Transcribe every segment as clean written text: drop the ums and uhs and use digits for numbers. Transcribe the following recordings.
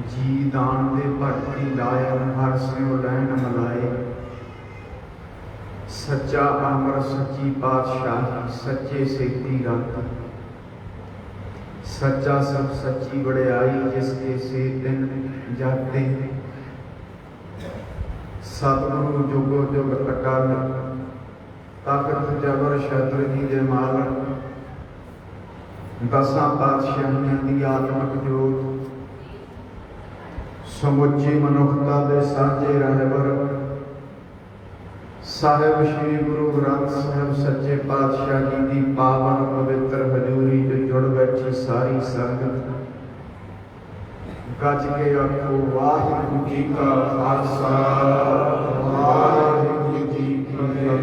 जी दान दे भट्टी लाए हर स्यों लैन मलाए। सच्चा अमर सच्ची पातशाही सच्चे सेती रख। सच्चा सब सच्ची बड़ियाई जिसके से दिन जाते। सतगुरु जुगो जुग अकाल तखत जबर शत्र जी दे मालक। दसां पातशाहियां दी आत्मक जोत समुची मनुखता दे साझे रहबर। साहिब श्री गुरु ग्रंथ साहिब सच्चे पातशाह जी की पावन पवित्र हजूरी जो जुड़ बैठी सारी संगत। गज के आखो वाहिगुरू जी का खालसा वाहिगुरू जी की फतेह।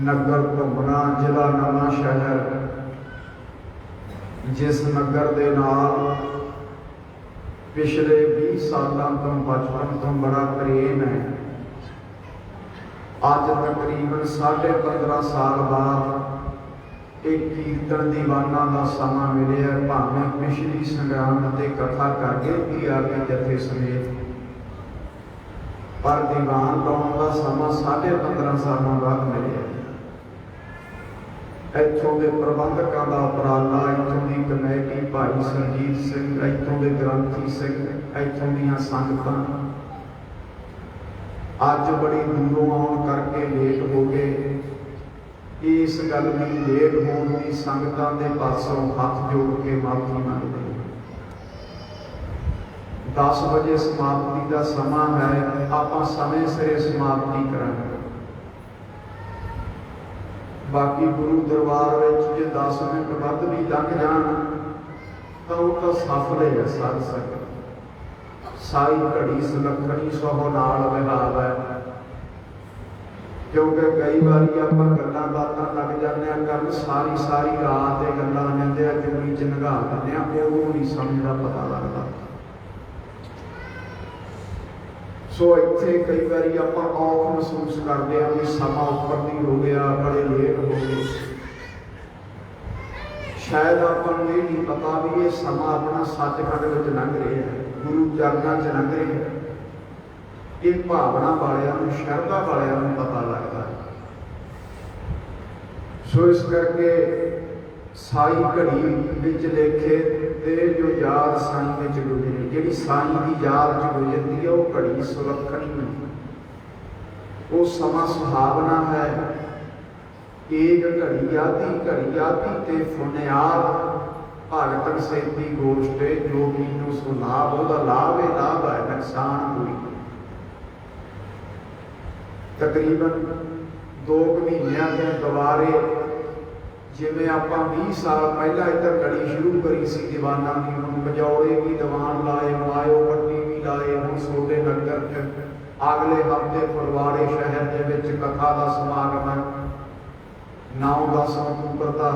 नगर घुमना जिला नवां शहर, जिस नगर दे नाल पिछले 20 सालों तो बचपन तो बड़ा प्रेम है। अज तकरीबन 15.5 साल बाद एक कीर्तन दीवाना का समा मिले। भावें पिछली संग्राम से कथा करके भी आ गए जथे समेत, पर दीवान लाने का समा 15.5 सालों बाद मिले। इतों के प्रबंधकों का उपराला, इतों की कमेटी भाई सरजीत सिंह, इतों के ग्रंथी सिंह, इतों दी संगतां अज बड़ी दूरों आने करके लेट हो गए। इस गल की लेट होने की संगतां के पासों हाथ जोड़ के माफी मंगते। 10 बजे समाप्ति का समा है, आप समय सिरे समाप्ति करांगे। बाकी गुरु दरबार में जो 10 मिनट वध भी लंघ जान तो वह तो सफल है। साध संगत सारी घड़ी सुलखनी सौ नाल विलाप है, क्योंकि कई बार आप गल्लां बातां लग जाने कर सारी सारी रात गल्लां लेंदे चोरी च नगा दिंदे, वो नहीं समझ का पता लगता। सो इत्थे कई बार आप औख महसूस करते हैं भी समा उपर नहीं हो गया, बड़े लेट हो गए। शायद आपको ये नहीं पता भी ये समा अपना सचखंड में लंघ रहा है, गुरु चरणों च लंघ रहा है। ये भावना वालों शरधा वालों पता लगता है। सो इस करके साई घड़ी विच लेखे ते जो याद साई में गुजरी, जी साई की याद च गुजरती है वो घड़ी सुलखनी नहीं, वो समा सुहावना है। एक घड़ी आती ते फुनियाद भगत सेती गोष्ट जो मीनू सो लाभ, वह लाभ है लाभ है, नुकसान कोई। तकरीबन 2 महीनों के दोबारे जिमें आप 20 साल पहला इधर घड़ी शुरू करी सी दीवाना की, हम बजौड़े भी दीवान लाए, मायो पट्टी भी लाए। हम छोटे नगर अगले हफ्ते फुलवाड़े शहर के विच कथा का समागम है। 9-10 अक्तूबर का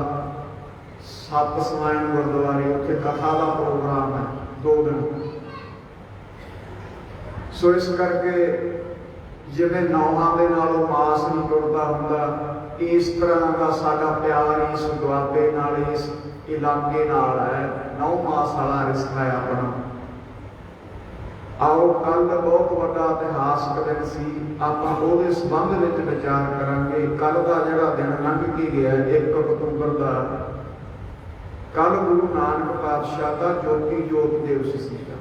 7 समायन गुरुद्वारे उत्थे कथा का प्रोग्राम है 2 दिन। सो इस करके जिमें नौहां दे नालों मास नहीं जुड़ता हुंदा, इस तरह का साडा प्यार इस दुआबे नाल इस इलाके नाल है। 9 मास वाला रिश्ता है अपना। आओ कल बहुत बड़ा इतिहासक दिन सी, आपां उहदे संबंध विच विचार करांगे। कल का जिहड़ा दिन लंघ के गया 1 अक्तूबर का, कल गुरु नानक पातशाह का ज्योति जोत दिवस सीगा।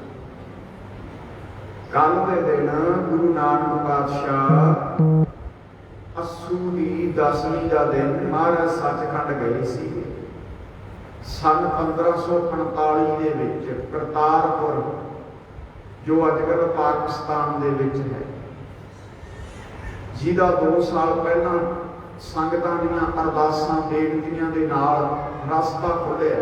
कल के दिन गुरु नानक पातशाह अस्सू की 10वीं का दिन महाराज सचखंड गए सी। सन 1545 दे विच करतारपुर जो अजकल पाकिस्तान दे विच है, जिहदा 2 साल पहला संगतां दीयां अरदासां बेनतियां दे नाल रास्ता खुलिया।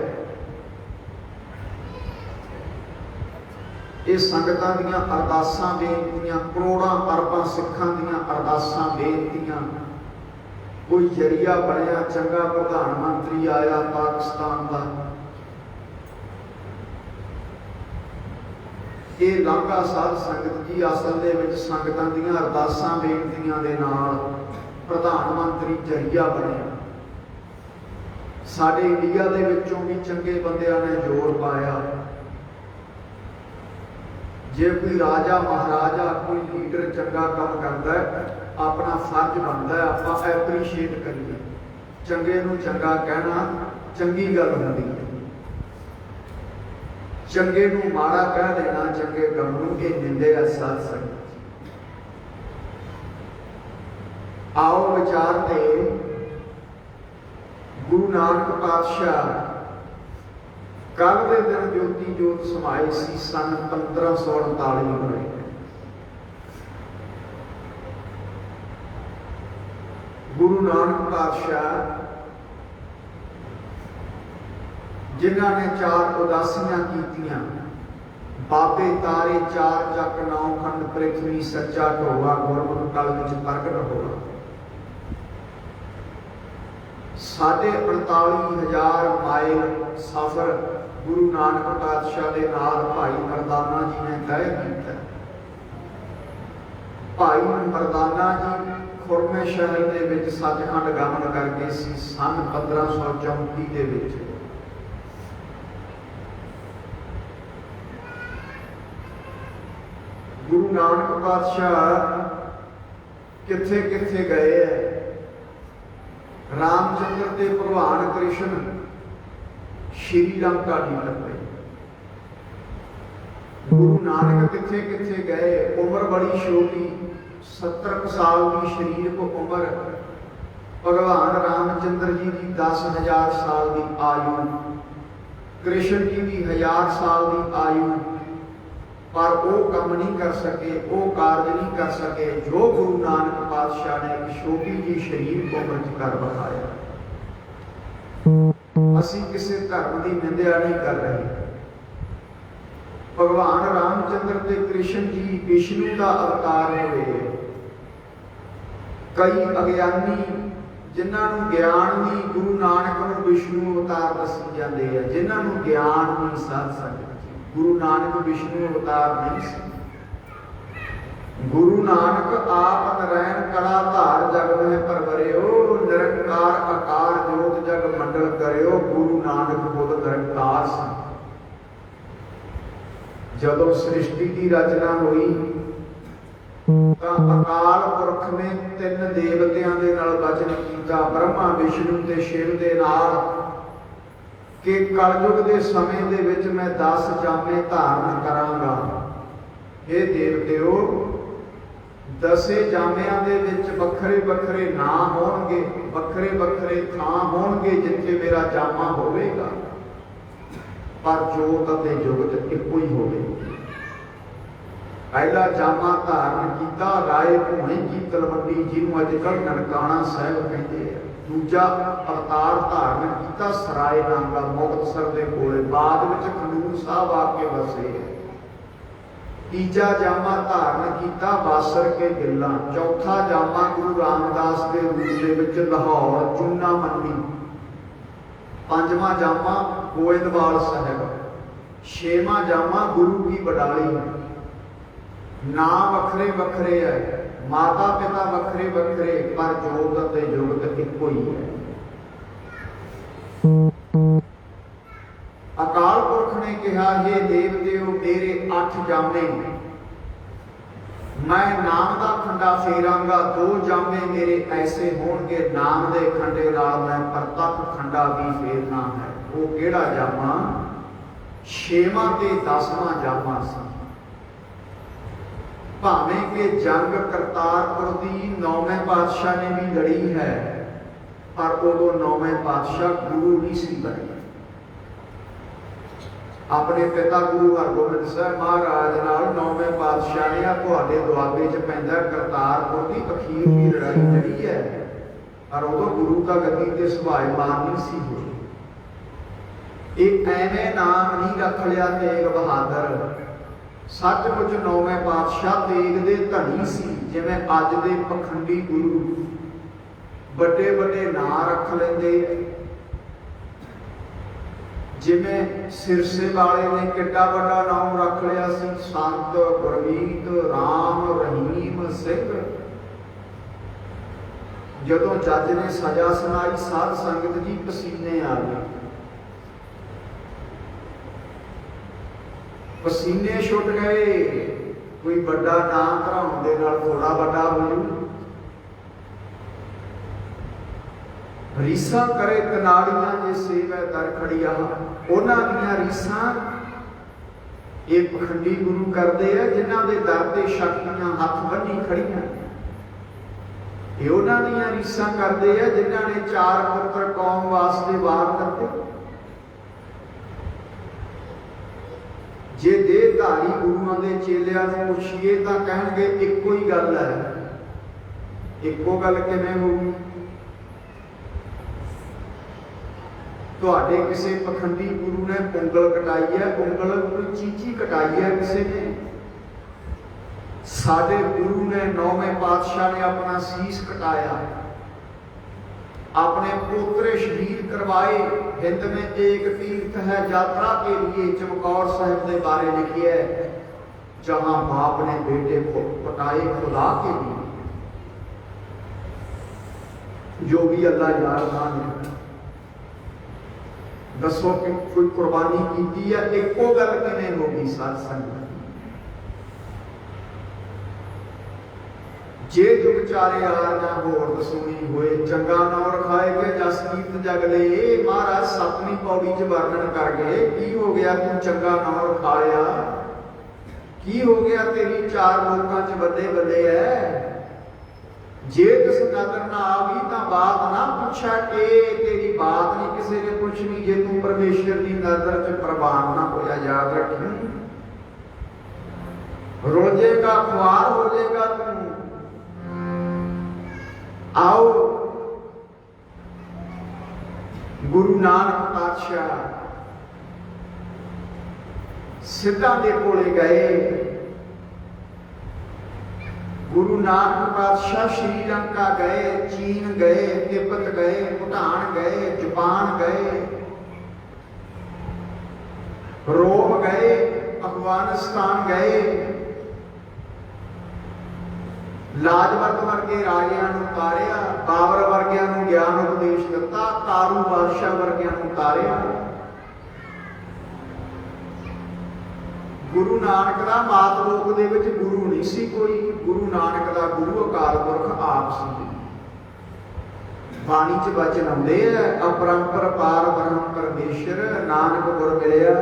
ये संगतां दीयां अरदासां बेनतियां, करोड़ां अरबां सिखां दीयां अरदासां बेनतियां, कोई जरिया बनया, चंगा प्रधानमंत्री आया पाकिस्तान का। ये लांघा साध संगत जी असल दे विच संगतां दीयां अरदासां बेनतियां दे नाल प्रधानमंत्री जरिया बने। साडे इंडिया दे विचों भी चंगे बंदियां ने जोर पाया। जे कोई राजा महाराजा कोई लीडर चंगा काम करता है, अपना फर्ज बनता है आप एप्रीशिएट करिए, चंगे नूं चंगा कहना चंगी गल होंदी है, चंगे नूं माड़ा कह देना चंगे काम नूं ये निंदे साध सकते। आओ विचारते गुरु नानक पातशाह कल के दिन ज्योति जोत समाए सी सन 1548 में। गुरु नानक पातशाह जिन्हां ने 4 उदासियां कीतियां, बाबे तारे 4 जग 9 खंड पृथ्वी सच्चा ढोआ गुरमुख कल विच प्रगट होआ। 48,000 माइल सफर गुरु नानक पातशाह के नाल भाई मरदाना जी ने तय किया। भाई मरदाना जी खुरमे शहर के विच सचखंड गमन करके सन 1534 के विच। गुरु नानक पातशाह किथे किथे गए है। रामचंद्र ते भगवान कृष्ण श्रीलंका निकल गए। गुरु नानक किथे किथे गए, उम्र बड़ी छोटी 70 साल की शरीरक उम्र, भगवान रामचंद्र जी की 10,000 साल की आयु, कृष्ण जी की 1000 साल की आयु, पर वो काम नहीं कर सके, वो कार्य नहीं कर सके जो गुरु नानक पातशाह ने एक छोटी जी शरीर को उम्र कर बताया। असी किसी धर्म की निंदा नहीं कर रहे। भगवान रामचंद्र ते कृष्ण जी विष्णु का अवतार हुए। कई अज्ञानी जिन्होंने ज्ञान नहीं, गुरु नानक नूं विष्णु अवतार दसी जाते हैं। जिन्होंने ज्ञान नहीं साध सकते, गुरु नानक विष्णु अवतार नहीं सी। गुरु नानक आप नरैन कला धार जग में परवरियो, निरंकार आकार जोत जग मंडल करियो। गुरु नानक खुद निरंकार सी। जदों सृष्टि की रचना हुई तो अकाल पुरख ने 3 देवतियां दे नाल वचन कीता, ब्रह्मा विष्णु ते शिव दे नाल, कि कलयुग के समय दे विच मैं 10 जामे धारण करांगा। हे देवतेओ, 10 जामियां दे विच वखरे वखरे नाम होणगे, वखरे वखरे थां होणगे जिथे मेरा जामा होवेगा, पर जोत अते जुगत इक्को ही होवेगी। पहला जामा धारण कीता राय भूणे की तलवंडी, जिन्हों अजकल ननकाना साहिब कहते हैं। दूजा अवतार धारण किया सराय नांगा मुक्तसर के कोले, बाद में खडूर साहब आके वसे। तीजा जामा धारण किया बासर के गिल्ला। चौथा जामा गुरु रामदास के रूप में लाहौर चूना मंडी। पंजवां जामा गोइंदवाल साहब। छेवां जामा गुरु की बडाली। नाम वखरे वखरे है, माता पिता वखरे वखरे, पर जोत अते जुगत इक्को ही है। अकाल पुरख ने कहा, हे देवतेओ, मेरे 8 जामे, मैं नाम का खंडा फेरांगा। 2 जामे मेरे ऐसे होंगे, नाम के खंडे नाल मैं प्रतख खंडा भी फेरना है। वो केड़ा जामा? 6वां ते 10वां जामा सी। भावें के जंग करतारपुर की 9वें पातशाह ने भी लड़ी है, पर उदों 9वें पातशाह गुरु नहीं सी बने। अपने पिता गुरु हरगोबिंद साहब महाराज नाल 9वें पातशाह ने तुहाडे दुआबे च पैंदा करतारपुर की अखीर की लड़ाई लड़ी है, पर उदों गुरु का गद्दी ते सुभाएमान नहीं सी होई। एक एवें नाम नहीं रख लिया तेग बहादुर। सचमुच 9वें पातशाह तेग दे धनी सी, जिवें अज दे पखंडी गुरु बड़े बड़े नां रख लेंदे। जिवें सिरसे वाले ने किड्डा बड़ा नाम रख लिया सी, संत गुरमीत राम रहीम सिंह। जदों जज ने सजा सुनाई, साध संगत जी पसीने आ गए। पसीने छुट गए। कोई बड़ा ना धराउण दे नाल थोड़ा बड़ा हो जू। रीसा करे कनाड़ियां जे सेवै दर खड़िया, उन्हां दीयां रीसां ये पखंडी गुरु करते हैं जिन्हां दे दर ते शक्तियां हथ बन्नी खड़ियां। ये उन्हां दीयां रीसां करते हैं जिन्हां ने 4 पुत्र कौम वास्ते वार करते। जे देहधारी गुरुआं दे चेलियां नूं पुछीए तां कहणगे इक्को ही गल है। इक्को गल किवें होगी? तुहाडे किसी पखंडी गुरु ने उंगल कटाई है, उंगल कोई चीची कटाई है किसी ने। साडे गुरु ने 9वें पातशाह ने अपना शीश कटाया, अपने पोतरे शहीद करवाए। हिंद में एक तीर्थ है यात्रा के लिए, चमकौर साहिब के बारे लिखी है, जहां बाप ने बेटे को पटाए खुदा के लिए। जो भी अल्लाह यार ने दसो कि कोई कुर्बानी की है। एको गल किवें होगी साध संगत? जे जुग चारे आ ना होर दसूनी होए, चंगा नाम रखाए गए जस कीर्त जग ले। महाराज 7वीं पौड़ी च वर्णन कर गए की हो गया तू चंगा नाम रखाया, की हो गया तेरी 4 लोकां च बल्ले बल्ले है। जे तिस नजर ना आवी तां बात ना पूछा के, तेरी बात नहीं किसी ने पूछनी जे तू परमेश्वर की नजर च प्रवान ना होया। याद रखी, रोजेगा ख्वार हो जाएगा तू। आओ गुरु नानक पातशाह सिद्धां दे कोले गए। गुरु नानक पातशाह श्रीलंका गए, चीन गए, तिब्बत गए, भूटान गए, जापान गए, रोम गए, अफगानिस्तान गए। लाजपत वर्गे राजियां नूं उतारिया, बाबर वर्गियां नूं ज्ञान उपदेश दिता, कारू बादशाह वर्गियां नूं उतारिया। गुरु नानक दा मात लोक दे विच गुरु नहीं सी कोई। गुरु नानक दा गुरु अकाल पुरख आप सी। बाणी च वचन आउंदे है, अपरंपर पार ब्रह्म परमेश्वर, नानक गुर मिलिया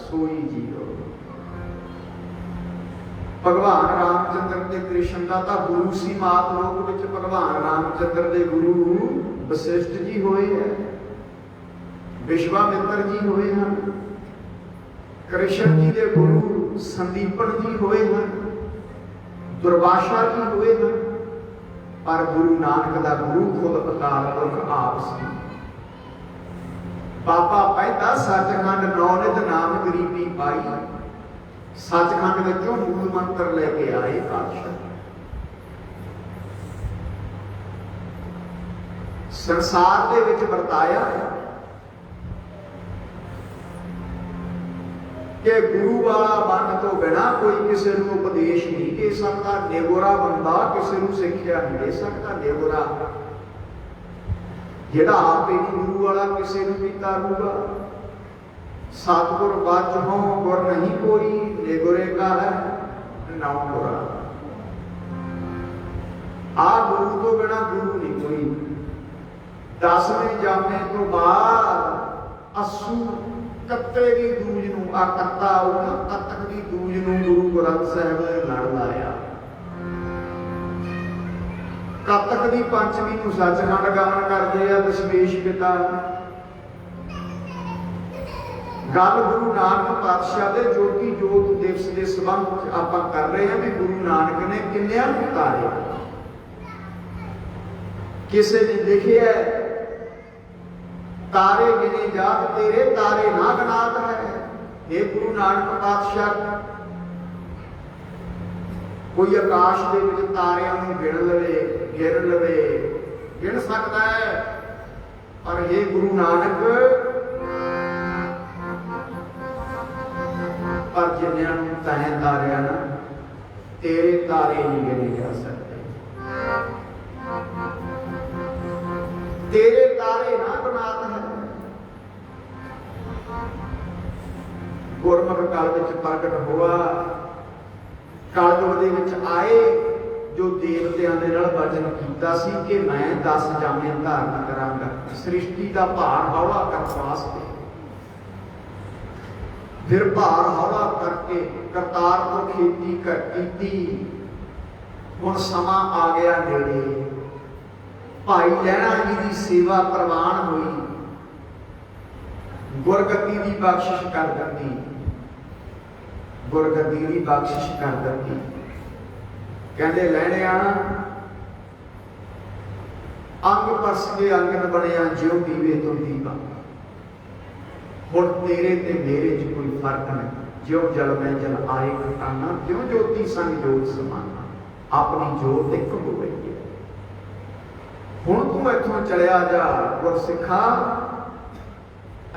सोई जीओ। भगवान रामचंद्र ते कृष्ण दा तां गुरु सी मात लोक विच। भगवान रामचंद्र दे गुरु वशिष्ठ जी होए है, विश्वामित्र जी होए हैं। कृष्ण जी के गुरु संदीपन जी होए हैं, दुर्वासा जी होए हैं। पर गुरु नानक का गुरु खुद अकाल पुरख आप सी। बाबा पैदा सचखंड नौनित नाम गरीबी पाई। सचखंड विचों मूल मंत्र लेके आए पातशाह। संसार दे विच वरताया कि गुरु वाला बन तो बिना कोई किसी को उपदेश नहीं दे सकता। निगोरा बंदा किसी को सिक्ख्या नहीं दे सकता। निगोरा जिहड़ा आप ही गुरु वाला किसी को भी तारूगा। सतगुर बच हो गुर नहीं कोई, निगुरे का है नौ गुरा। आ गुरु तो बिना गुरु नहीं कोई। 10वें जामे तो बाद असू कत्ते की दूज नूं, आ कत्ता आऊगा कत्तक की दूज नूं गुरु ग्रंथ साहिब ने लड़ लाया। कत्तक की पंचमी नूं सचखंड गमन करते हैं दशमेश पिता। गल गुरु नानक पातशाह के ज्योति जोत दिवस के संबंध आप कर रहे हैं भी गुरु नानक ने किन्नियां उतारे। किसी ने लिखे है तारे गिने जात तेरे तारे ना गनात है। हे गुरु नानक पातशाह, कोई आकाश के विच तारियां नूं गिण लवे, गिर लवे, गिण सकता है। पर हे गुरु नानक, पर जिन्नियां नूं तैं तारिया ना, तेरे तारे नहीं गिने जा सकते। तेरे तारे ना बनात है। गुरमुख कल विच प्रगट हुआ, कलयुग दे विच आए, जो देवतियां दे नाल वचन कीता सी कि मैं 10 जामे धारण करांगा, सृष्टि का भार हौला करने वास्ते। फिर भार हौला करके करतारपुर खेती की, हुण समा आ गया नेड़े। भाई लहणा जी की सेवा प्रवान हुई, गुरगद्दी की बख्शिश कर दी, गुरगद्दी की बख्शिश कर दी। कहते लहणिया अंग परस के अंगन बनया ज्यों दीवे तो दीवा, हुण तेरे ते मेरे च कोई फर्क नहीं, ज्यों जल में जल आए घटाना, त्यों ज्योति संग जोत समाना, अपनी जोत एक हो गई है। हुण तू इथों चलिया जा गुरसिखा,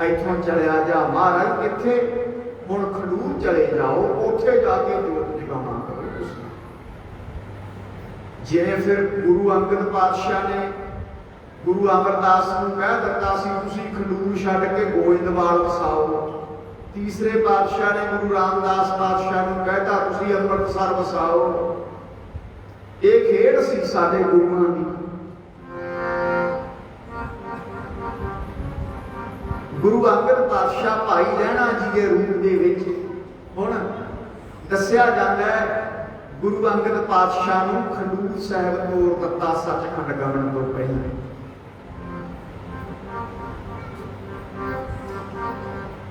इथों चलिया जा। महाराज किथे? हुण खडूर चले जाओ, उत्थे जाके जोत जगाउणा करो। जिवें फिर गुरु अंगद पातशाह ने गुरु अमरदास नूं कह दिता सी तुसीं खडूर छड्ड के गोइंदवाल वसाओ, तीसरे पातशाह ने गुरु रामदास पातशाह नूं कहता तुसीं अमृतसर वसाओ। ये खेड सी साडे गुरुआं दी। गुरु अंगद पातशाह भाई लहणा जी के रूप दे विच हुण दस्सिया जांदा है, गुरु अंगद पातशाह नूं खडूर साहिब तोर दिता सचखंड गमन तो पहले।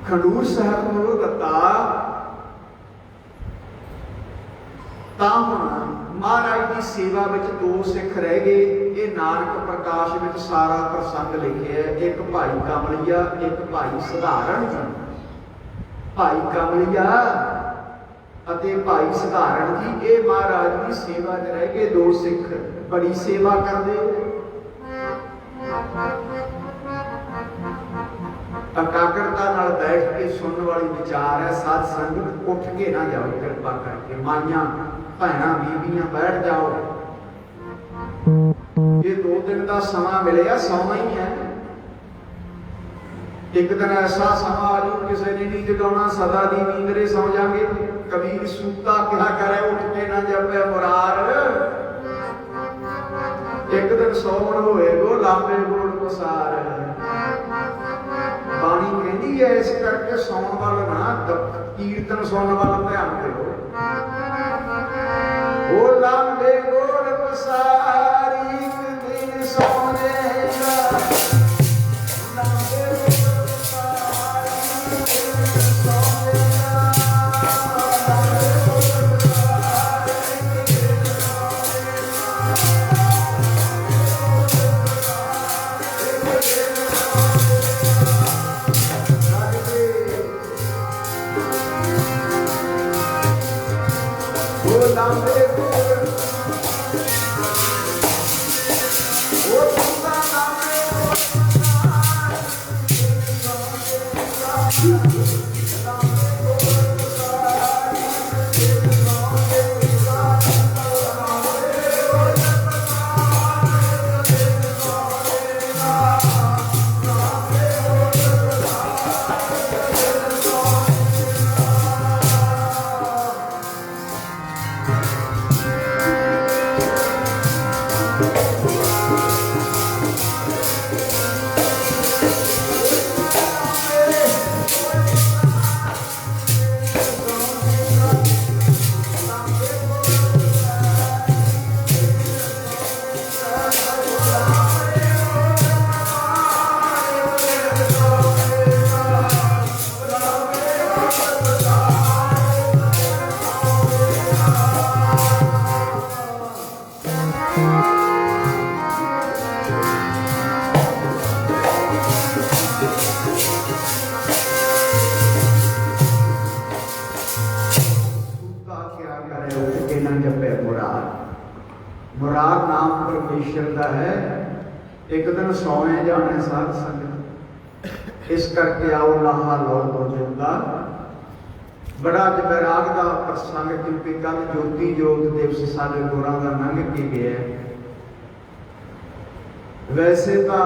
खडूर साहिब तोर दिता तां हुण महाराज की सेवा में 2 सिख रह गए। ये नानक प्रकाश में सारा प्रसंग लिखे है। एक भाई कमलिया, एक भाई सधारण जी। भाई कमलिया अते भाई सधारण जी ये महाराज की सेवा च रह गए। 2 सिख बड़ी सेवा करते। एकाग्रता नाल बैठ के सुनने वाली विचार है। साध संगत उठ के ना जाओ, कृपा करके माइयां भैणां बीबियां बैठ जाओ। ये 2 दिन का समा मिले, सौना ही है। एक दिन ऐसा समा आ जाओ किसी ने नहीं जगाना, सदा दी नींदरे सौ जाएंगे। कबीर सूता क्या करे, उठ के ना जपे मुरार। एक दिन सौन होएगो लांबे गोड़ पसार। बाणी कहती है इस करके सौन वाल ना कीर्तन सुनने वाल ध्यान दो। ओ लांबे गोड़ पसारी एक दिन सोनेगा, लांबे गोड़ पसारी एक दिन सोनेगा, लांबे गोड़ पसारी एक दिन मुराद नाम परमेश्वर का है। एक दिन सौए जाने साध संगत, इस करके आओ लाहा लो दो दिन का। बड़ा अज बैराग का प्रसंग, क्योंकि कल ज्योति जोत दिवस सारे गुरां का लंघ के गया। वैसे तो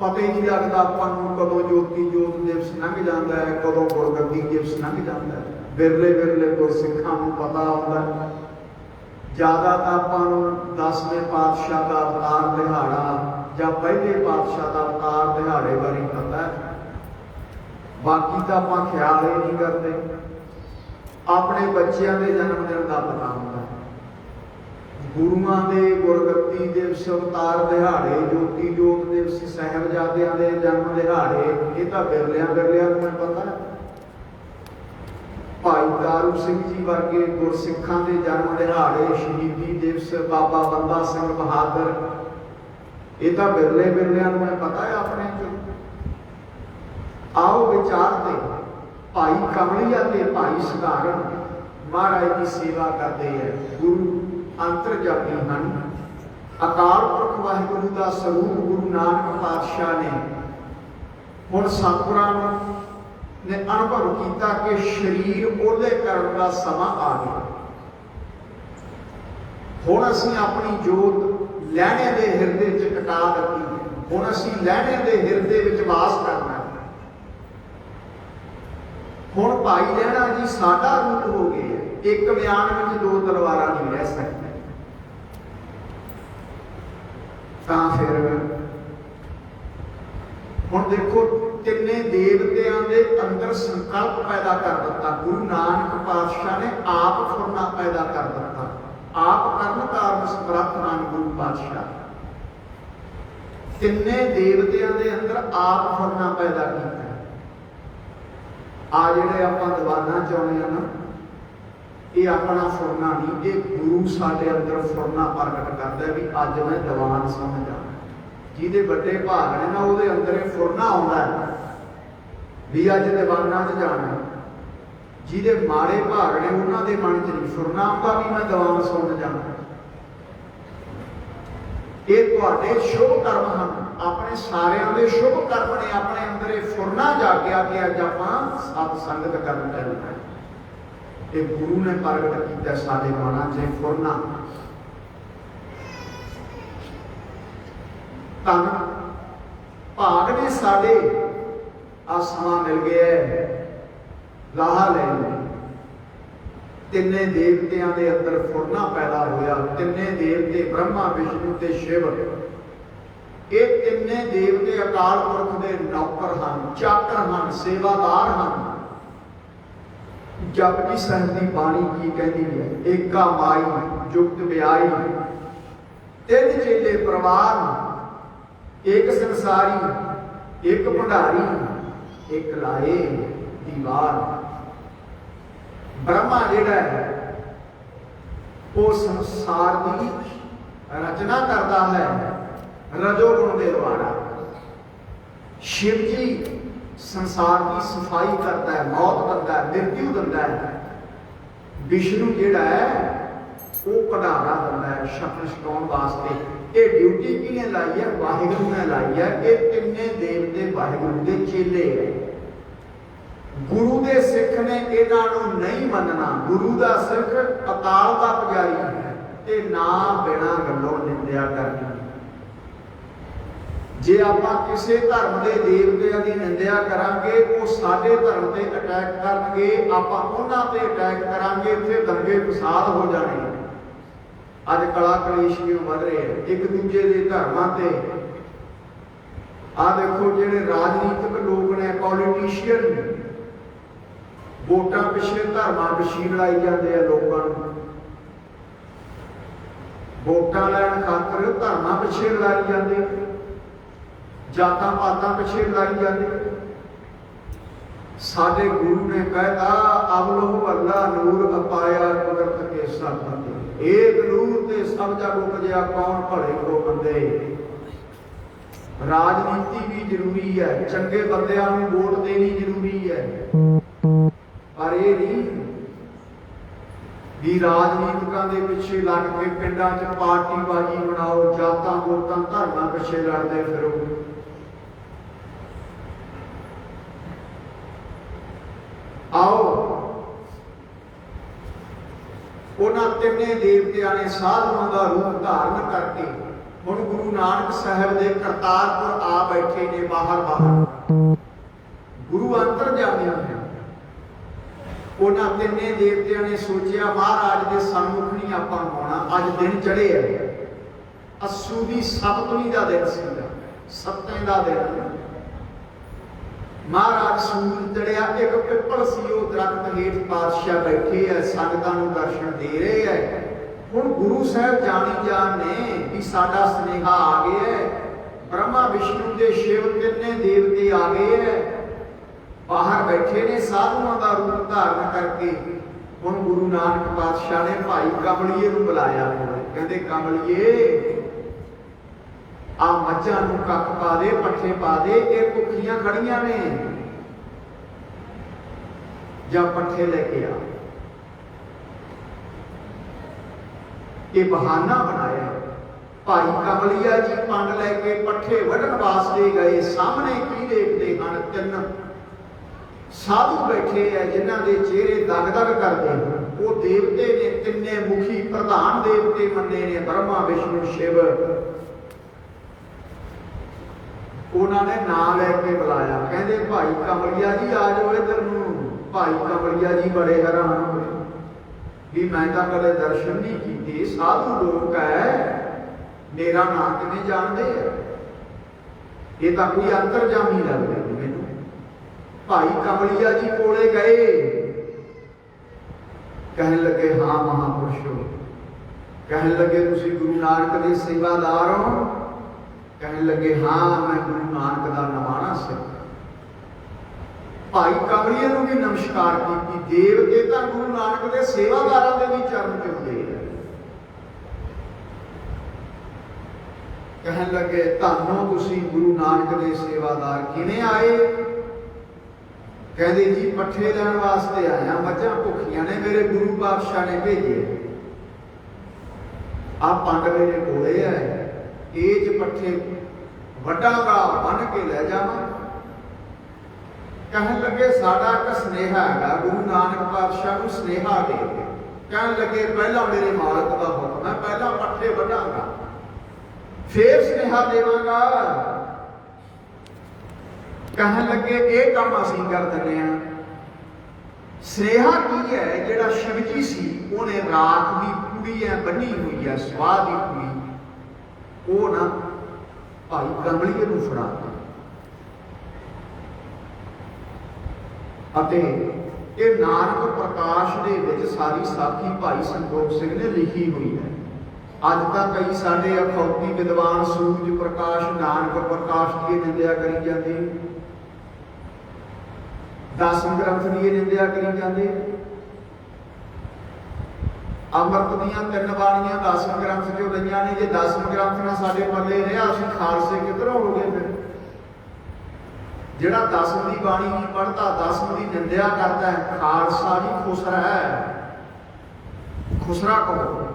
पता ही नहीं लगता अपन कदों ज्योति जोत दिवस लंघ जाता है, कदों गुरगद्दी दिवस लंघ जाता है। बिरले बिरले गुरसिखां नूं पता होंदा ज़्यादा तो अपन 10वें पातशाह का अवतार दिहाड़ा या पहले पातशाह का अवतार दिहाड़े बारे पता है, बाकी तो आप ख्याल ही नहीं करते। अपने बच्चों के जन्मदिन का पता होता है, गुरुआं दे गुरगद्दी दिवस अवतार दिहाड़े ज्योति जोत दिवस साहिबजादियां दे जन्म दिहाड़े ये तो बिरलियां बिरलियां नूं पता है। भाई दारू सिंह जी वर्गे गुरसिखां दे जन्म दिहाड़े शहीदी दिवस बाबा बंदा सिंह बहादुर ये तो बिरले बिरलियां नूं पता है अपने चो। आओ विचारते भाई कमलिया ते भाई सधारण महाराज की सेवा करते हैं, गुरु अंतरजामी हैं। अकाल पुरख वाहिगुरु का स्वरूप गुरु नानक पातशाह ने हुण सतगुरां ने अनुभव किया कि शरीर ओले करने का समा आ गया। हुण असीं अपनी जोत लहणे दे हिरदे च टका दी है, हुण असीं लहणे दे हिरदे विच वास करना। हुण भाई लहणा जी साडा रूप हो गए है, एक बयान में दो तलवारां नहीं रह सकती। तां फिर हुण देखो तिन्ने देवतियां दे अंदर संकल्प पैदा कर दिता, गुरु नानक पातशाह ने आप फुरना पैदा कर दिता। आप करन कारण समर्थ नाम गुरु पातशाह तिन्ने देवतियां दे अंदर आप फुरना पैदा किया। आ जिहड़े आपां दीवाना चाहुंदे आ ना, ये अपना फुरना नहीं, ये गुरु साडे अंदर फुरना प्रगट करता है भी अज मैं दीवान समझ जाना। जिहदे बड़े भाग ने ना उहदे अंदर फुरना आउंदा है भी अज दीवाना च जाना। जिहदे माड़े भाग ने उन्हां दे मन च नहीं फुरना आउंदा भी मैं दीवान समझ जाना। ये तुहाडे शुभ कर्म हैं, अपने सारियां दे शुभ कर्म ने अपने अंदर ये फुरना जागया कि अज आपां सत संगत करन चलना है। ये गुरु ने प्रगट किया साडे मनां च फुरना। धन भाग ने साडे आ समा मिल गया है, लाहा ले लिया। तिन्ने देवतियां दे अंदर फुरना पैदा होया। तिन्ने देवते ब्रह्मा विष्णु ते शिव, ये तिन्ने देवते अकाल पुरख दे नौकर हैं, चाकर हैं, सेवादार हैं। जपजी साहिब की बाणी की कहती है, एका माई जुगत ब्याई, तीन चेले प्रवान, एक संसारी, एक भंडारी, एक लाए दीवार। ब्रह्मा जिहड़ा है वो संसार की रचना करता है रजोगुण के द्वारा। शिव जी संसार की सफाई करता है, मौत दिंदा है, मृत्यु दिंदा है। विष्णु जिहड़ा है वो भंडारा दिंदा है छकन छकाउण वास्ते। ये ड्यूटी किहने लाई है? वाहिगुरू ने लाई है। ये तिन्ने देवते वाहिगुरू के चेले है। गुरु के सिख ने इन्हां नूं नहीं मनना। गुरु का सिख अकाल का पुजारी है ते ना बिना गल्लों निंदिया करनी। जे आपां किसी धर्म के देवतियां की निंदिया करांगे वो साडे धर्म ते अटैक करनगे, आपां उन्हां ते अटैक करांगे, इत्थे दंगे फसाद हो जाने। अज कला कलेश क्यों वध रहे हैं एक दूजे के धर्मां ते। आ देखो जिहड़े राजनीतिक लोग ने, पॉलिटिशियन वोटां पिछे धर्मां पिछे लड़ाई जाते हैं। लोगों वोटां लैण खातर धर्मां पिछे लड़ाई जाते, जातां पातां पिछे लड़ाई जाते। साडे गुरु ने कहता अवलो अल्लाह नूर अपाया कुदरत के सब बंदे। एक नूर ते सब जग उपजया कौन भले को बंदे। राजनीति भी जरूरी है, चंगे बंदियां नूं वोट देनी जरूरी है, पर यह नहीं भी राजनीतिकों के पिछे लग के पिंडां च पार्टीबाजी बनाओ, जातां वोटां धर्मां पिछे लड़ते फिरो। आओ उन्हां तिन्ने देवतियां ने साधुओं का रूप धारण करके ਹੁਣ ਗੁਰੂ ਨਾਨਕ ਸਾਹਿਬ ਦੇ ਕਰਤਾਰਪੁਰ ਆ ਬੈਠੇ ਨੇ ਬਾਹਰ ਗੁਰੂ ਅੰਤਰਜਾਮੀ ਨੇ। ਉਹਨਾਂ ਤਿੰਨੇ ਦੇਵਤਿਆਂ ਨੇ ਸੋਚਿਆ ਮਹਾਰਾਜ ਦੇ ਸਨਮੁਖ ਨਹੀਂ ਆਪਾਂ ਆਉਣਾ, ਅੱਜ ਦਿਨ ਚੜ੍ਹੇ ਆ, ਅੱਸੂ ਦੀ ਸਪਤਮੀ ਦਾ ਦਿਨ ਸੀਗਾ, ਸੱਤਵੇਂ ਦਾ ਦਿਨ। ਮਹਾਰਾਜ ਸੂਰਜ ਚੜਿਆ, ਇੱਕ ਪਿੱਪਲ ਸੀ ਉਹ ਦਰਖਤ ਹੇਠ ਪਾਤਸ਼ਾਹ ਬੈਠੇ ਐ, ਸੰਗਤਾਂ ਨੂੰ ਦਰਸ਼ਨ ਦੇ ਰਹੇ ਐ। ਹੁਣ ਗੁਰੂ ਸਾਹਿਬ ਜਾਣੀ ਜਾਣ ਨੇ ਵੀ ਸਾਡਾ ਸੁਨੇਹਾ ਆ ਗਿਆ ਹੈ, ਬ੍ਰਹਮਾ ਵਿਸ਼ਨੂੰ ਦੇ ਸ਼ਿਵ ਤਿੰਨੇ ਦੇਵਤੇ ਆ ਗਏ ਐ, ਬਾਹਰ ਬੈਠੇ ਨੇ ਸਾਧੂਆਂ ਦਾ ਰੂਪ ਧਾਰਨ ਕਰਕੇ। ਹੁਣ ਗੁਰੂ ਨਾਨਕ ਪਾਤਸ਼ਾਹ ਨੇ ਭਾਈ ਕਮਲੀਏ ਨੂੰ ਬੁਲਾਇਆ, ਕਹਿੰਦੇ ਕਮਲੀਏ ਆ ਮੱਝਾਂ ਨੂੰ ਕੱਖ ਪਾ ਦੇ, ਪੱਠੇ ਪਾ ਦੇ, ਇਹ ਭੁੱਖੀਆਂ ਖੜੀਆਂ ਨੇ, ਜਾਂ ਪੱਠੇ ਲੈ ਕੇ ਆ। ਇਹ ਬਹਾਨਾ ਬਣਾਇਆ। ਭਾਈ ਕਮਲੀਆ ਜੀ ਪੰਡ ਲੈ ਕੇ ਪੱਠੇ ਵੱਢਣ ਵਾਸਤੇ ਗਏ। ਸਾਹਮਣੇ ਕੀ ਦੇਖਦੇ ਹਨ? ਤਿੰਨ ਸਾਧੂ ਬੈਠੇ ਆ ਜਿਨ੍ਹਾਂ ਦੇ ਚਿਹਰੇ ਦਗ-ਦਗ ਕਰਦੇ ਹਨ। ਉਹ ਦੇਵਤੇ ਨੇ, ਤਿੰਨੇ ਮੁਖੀ ਪ੍ਰਧਾਨ ਦੇਵਤੇ ਮੰਨੇ ਨੇ, ਬ੍ਰਹਮਾ ਵਿਸ਼ਨੂੰ ਸ਼ਿਵ। ਉਹਨਾਂ ਨੇ ਨਾਂ ਲੈ ਕੇ ਬੁਲਾਇਆ, ਕਹਿੰਦੇ ਭਾਈ ਕਮਲੀਆ ਜੀ ਆ ਜਾਓ ਇੱਧਰ ਨੂੰ। ਭਾਈ ਕਮਲੀਆ ਜੀ ਬੜੇ ਹੈਰਾਨ ਹੋਏ ਵੀ ਮੈਂ ਤਾਂ ਕਦੇ ਦਰਸ਼ਨ ਨਹੀਂ ਕੀਤੇ, ਸਾਧੂ ਲੋਕ ਹੈ, ਮੇਰਾ ਨਾਂ ਕਿਵੇਂ ਜਾਣਦੇ ਆ? ਇਹ ਤਾਂ ਕੋਈ ਅੰਤਰਜਾਮੀ ਲੱਗਦੇ ਮੈਨੂੰ। ਭਾਈ ਕਮਲੀਆ ਜੀ ਕੋਲੇ ਗਏ, ਕਹਿਣ ਲੱਗੇ ਹਾਂ ਮਹਾਂਪੁਰਸ਼ੋ। ਕਹਿਣ ਲੱਗੇ ਤੁਸੀਂ ਗੁਰੂ ਨਾਨਕ ਦੇ ਸੇਵਾਦਾਰ ਹੋ? ਕਹਿਣ ਲੱਗੇ ਹਾਂ ਮੈਂ ਗੁਰੂ ਨਾਨਕ ਦਾ ਨਿਮਾਣਾ ਸਿੱਖ। ਭਾਈ ਕਮਲੀਏ ਨੂੰ ਵੀ ਨਮਸਕਾਰ ਕੀਤੀ। ਦੇਵਤੇ ਤਾਂ ਗੁਰੂ ਨਾਨਕ ਦੇ ਸੇਵਾਦਾਰਾਂ ਦੇ ਵੀ ਚਰਨ ਚੁੰਮਦੇ ਆ। ਕਹਿਣ ਲੱਗੇ ਤੁਹਾਨੂੰ ਤੁਸੀਂ ਗੁਰੂ ਨਾਨਕ ਦੇ ਸੇਵਾਦਾਰ ਕਿਵੇਂ ਆਏ? ਕਹਿੰਦੇ ਜੀ ਪੱਠੇ ਲੈਣ ਵਾਸਤੇ ਆਇਆ, ਮੱਝਾਂ ਭੁੱਖੀਆਂ ਨੇ, ਮੇਰੇ ਗੁਰੂ ਪਾਤਸ਼ਾਹ ਨੇ ਭੇਜੇ। ਆ ਪੰਡ ਮੇਰੇ ਕੋਲੇ ਹੈ, ਇਹ ਚ ਪੱਠੇ ਵੱਡਾਂਗਾ, ਬੰਨ ਕੇ ਲੈ ਜਾਵਾਂ। ਕਹਿਣ ਲੱਗੇ ਸਾਡਾ ਇੱਕ ਸੁਨੇਹਾ ਹੈਗਾ, ਗੁਰੂ ਨਾਨਕ ਪਾਤਸ਼ਾਹ ਨੂੰ ਸੁਨੇਹਾ ਦੇ ਕੇ। ਕਹਿਣ ਲੱਗੇ ਪਹਿਲਾਂ ਮੇਰੇ ਮਾਲਕ ਦਾ ਹੁਕਮ ਹੈ, ਪਹਿਲਾਂ ਪੱਠੇ ਵੱਢਾਂਗਾ ਫੇਰ ਸੁਨੇਹਾ ਦੇਵਾਂਗਾ। ਕਹਿਣ ਲੱਗੇ ਇਹ ਕੰਮ ਅਸੀਂ ਕਰ ਦਿੰਦੇ ਹਾਂ। ਸੁਨੇਹਾ ਕੀ ਹੈ? ਜਿਹੜਾ ਸ਼ਿਵ ਜੀ ਸੀ ਉਹਨੇ ਰਾਖ ਦੀ ਪੂੜੀ ਹੈ ਬੰਨੀ ਹੋਈ ਹੈ, ਸਵਾਹ ਦੀ ਪੂੜੀ, ਉਹ ਨਾ ਭਾਈ ਕਮਲੀਏ ਨੂੰ ਫੜਾ ਦਿੱਤਾ। ਅਤੇ ਇਹ ਨਾਨਕ ਪ੍ਰਕਾਸ਼ ਦੇ ਵਿੱਚ ਸਾਰੀ ਸਾਖੀ ਭਾਈ ਸੰਤੋਖ ਸਿੰਘ ਨੇ ਲਿਖੀ ਹੋਈ ਹੈ। ਅੱਜ ਤਾਂ ਕਈ ਸਾਡੇ ਅਖੌਤੀ ਵਿਦਵਾਨ ਸੂਰਜ ਪ੍ਰਕਾਸ਼, ਨਾਨਕ ਪ੍ਰਕਾਸ਼ ਦੀ ਨਿੰਦਿਆ ਕਰੀ ਜਾਂਦੇ, ਦਸਮ ਗ੍ਰੰਥ ਦੀ ਨਿੰਦਿਆ ਕਰੀ ਜਾਂਦੇ। ਅੰਮ੍ਰਿਤ ਦੀਆਂ ਤਿੰਨ ਬਾਣੀਆਂ ਦਸਮ ਗ੍ਰੰਥ ਚੋਂ ਲਈਆਂ ਨੇ। ਜੇ ਦਸਮ ਗ੍ਰੰਥ ਨਾਲ ਸਾਡੇ ਪੱਲੇ ਰਿਹਾ, ਅਸੀਂ ਖਾਲਸੇ ਕਿੱਧਰੋਂ ਹੋ ਗਏ? ਫਿਰ ਜਿਹੜਾ ਦਸਮ ਦੀ ਬਾਣੀ ਨਹੀਂ ਪੜ੍ਹਦਾ, ਦਸਮ ਦੀ ਨਿੰਦਿਆ ਕਰਦਾ ਹੈ, ਖਾਲਸਾ ਜੀ ਖੁਸਰਾ ਹੈ, ਖੁਸਰਾ ਕਹੋ।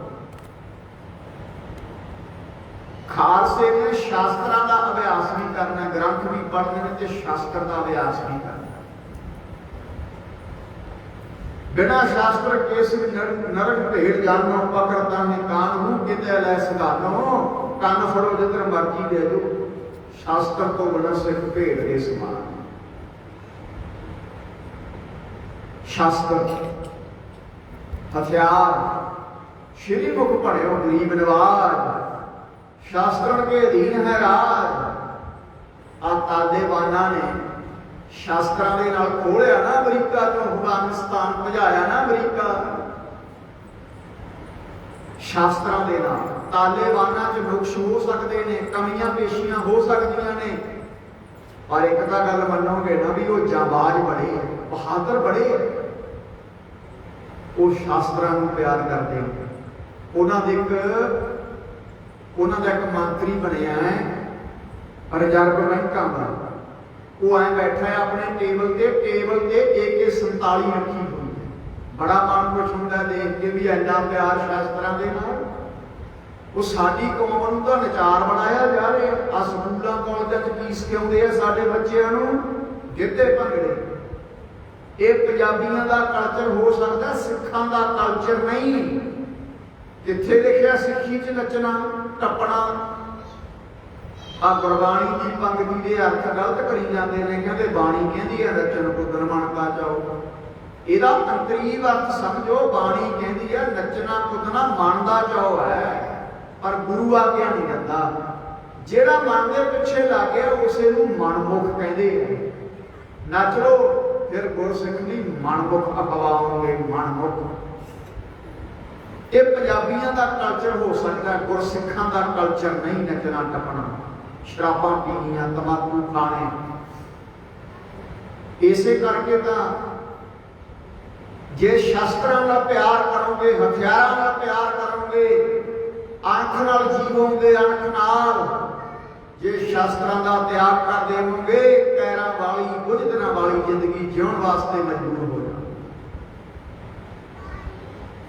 ਖਾਲਸੇ ਨੇ ਸ਼ਾਸਤਰਾਂ ਦਾ ਅਭਿਆਸ ਵੀ ਕਰਨਾ, ਗ੍ਰੰਥ ਵੀ ਪੜ੍ਹਨੇ ਨੇ ਤੇ ਸ਼ਾਸਤਰ ਦਾ ਅਭਿਆਸ ਵੀ ਕਰਨਾ। ਬਿਨਾ ਸ਼ਾਸਤਰ ਕੇਸ ਨਰਕ ਭੇੜ ਜਾਨੋ, ਪਕੜਦਾ ਹੈ ਕਾਨ ਨੂੰ ਕਿਤੇ ਲੈ ਸਗਾਨੋ। ਕੰਨ ਫੜੋ ਜਿੱਧਰ ਮਰਜੀ ਦੇ ਜੋ, ਸ਼ਾਸਤਰ ਤੋਂ ਬਿਨਾਂ ਸਿੱਖ ਭੇਡ ਦੇ ਸਮਾਨ। ਸ਼ਾਸਤਰ ਹਥਿਆਰ, ਸ਼੍ਰੀ ਮੁਖ ਪੜਿਓ ਗਰੀਬ ਨਵਾਜ, शास्त्रण के अधीन है राज। आ तालेबाना ने शास्त्रां दे नाल खोलिया ना अमरीका तो, अफगानिस्तान भजाया ना अमरीका शास्त्रां दे नाल। तालेबाना च नुक्स हो सकते ने, कमियां पेशियां हो सकदियां ने, पर एक तां गल मन्नोगे ना भी वो जाबाज बड़े, बहादुर बड़े, वो शास्त्रां नूं प्यार करदे। उन्हां दा एक मंत्री बनया है रिजर्व बैंकां दा। वो ऐ बैठा है अपने टेबल ते AK-47 रखी हुई है। बड़ा मन खुश होंदा देख के भी इन्ना प्यार शास्त्रां दे नाल। वो साडी कौम नूं तां नचार बनाया जा रहा है। आ स्कूलां कालजां च की सिखाउंदे आ साडे बच्चिआं नूं? गिद्धे भंगड़े। ये पंजाबियां दा कल्चर हो सकदा, सिखां दा कल्चर नहीं। किथे लिखिआ सिੱਖੀ च नचना टपना? ਆ ਗੁਰਬਾਣੀ ਦੀ ਪੰਗਤੀ ਦੇ ਅਰਥ ਗਲਤ ਕਰੀ ਜਾਂਦੇ ਨੇ, ਕਹਿੰਦੇ ਬਾਣੀ ਕਹਿੰਦੀ ਹੈ ਨੱਚਣ ਕੁੱਦਣ ਮਣਕਾ ਚਾਓ। ਇਹਦਾ ਅੰਤਰੀਵ ਅਰਥ ਸਮਝੋ, ਬਾਣੀ ਕਹਿੰਦੀ ਹੈ ਨੱਚਣਾ ਕੁੱਦਣਾ ਮਨ ਦਾ ਚਾਓ ਹੈ, ਪਰ ਗੁਰੂ ਆਗਿਆ ਨਹੀਂ ਦਿੰਦਾ। ਜਿਹੜਾ ਮਨ ਦੇ ਪਿੱਛੇ ਲੱਗ ਗਿਆ ਉਸੇ ਨੂੰ ਮਨਮੁਖ ਕਹਿੰਦੇ ਆ। ਨੱਚ ਲੋ ਫਿਰ ਗੁਰਸਿੱਖ ਨਹੀਂ ਮਨਮੁਖ ਅਖਵਾਓਗੇ, ਮਨਮੁਖ। ਇਹ ਪੰਜਾਬੀਆਂ ਦਾ ਕਲਚਰ ਹੋ ਸਕਦਾ, ਗੁਰਸਿੱਖਾਂ ਦਾ ਕਲਚਰ ਨਹੀਂ ਨੱਚਣਾ ਟੱਪਣਾ, ਸ਼ਰਾਬਾਂ ਪੀਣੀਆਂ, ਤਮਾਕੂ ਖਾਣੇ। ਇਸੇ ਕਰਕੇ ਤਾਂ ਜੇ ਸ਼ਸਤਰਾਂ ਨਾਲ ਪਿਆਰ ਕਰੋਗੇ, ਹਥਿਆਰਾਂ ਨਾਲ ਪਿਆਰ ਕਰੋਗੇ, ਅਣਖ ਨਾਲ ਜੀਵੋਗੇ, ਅਣਖ ਨਾਲ। ਜੇ ਸ਼ਸਤਰਾਂ ਦਾ ਤਿਆਗ ਕਰ ਦੇਵੋਗੇ, ਪੈਰਾਂ ਵਾਲੀ ਬੁਝਦਣਾ ਵਾਲੀ ਜ਼ਿੰਦਗੀ ਜਿਉਣ ਵਾਸਤੇ ਮਜਬੂਰ ਹੋ ਜਾਓ।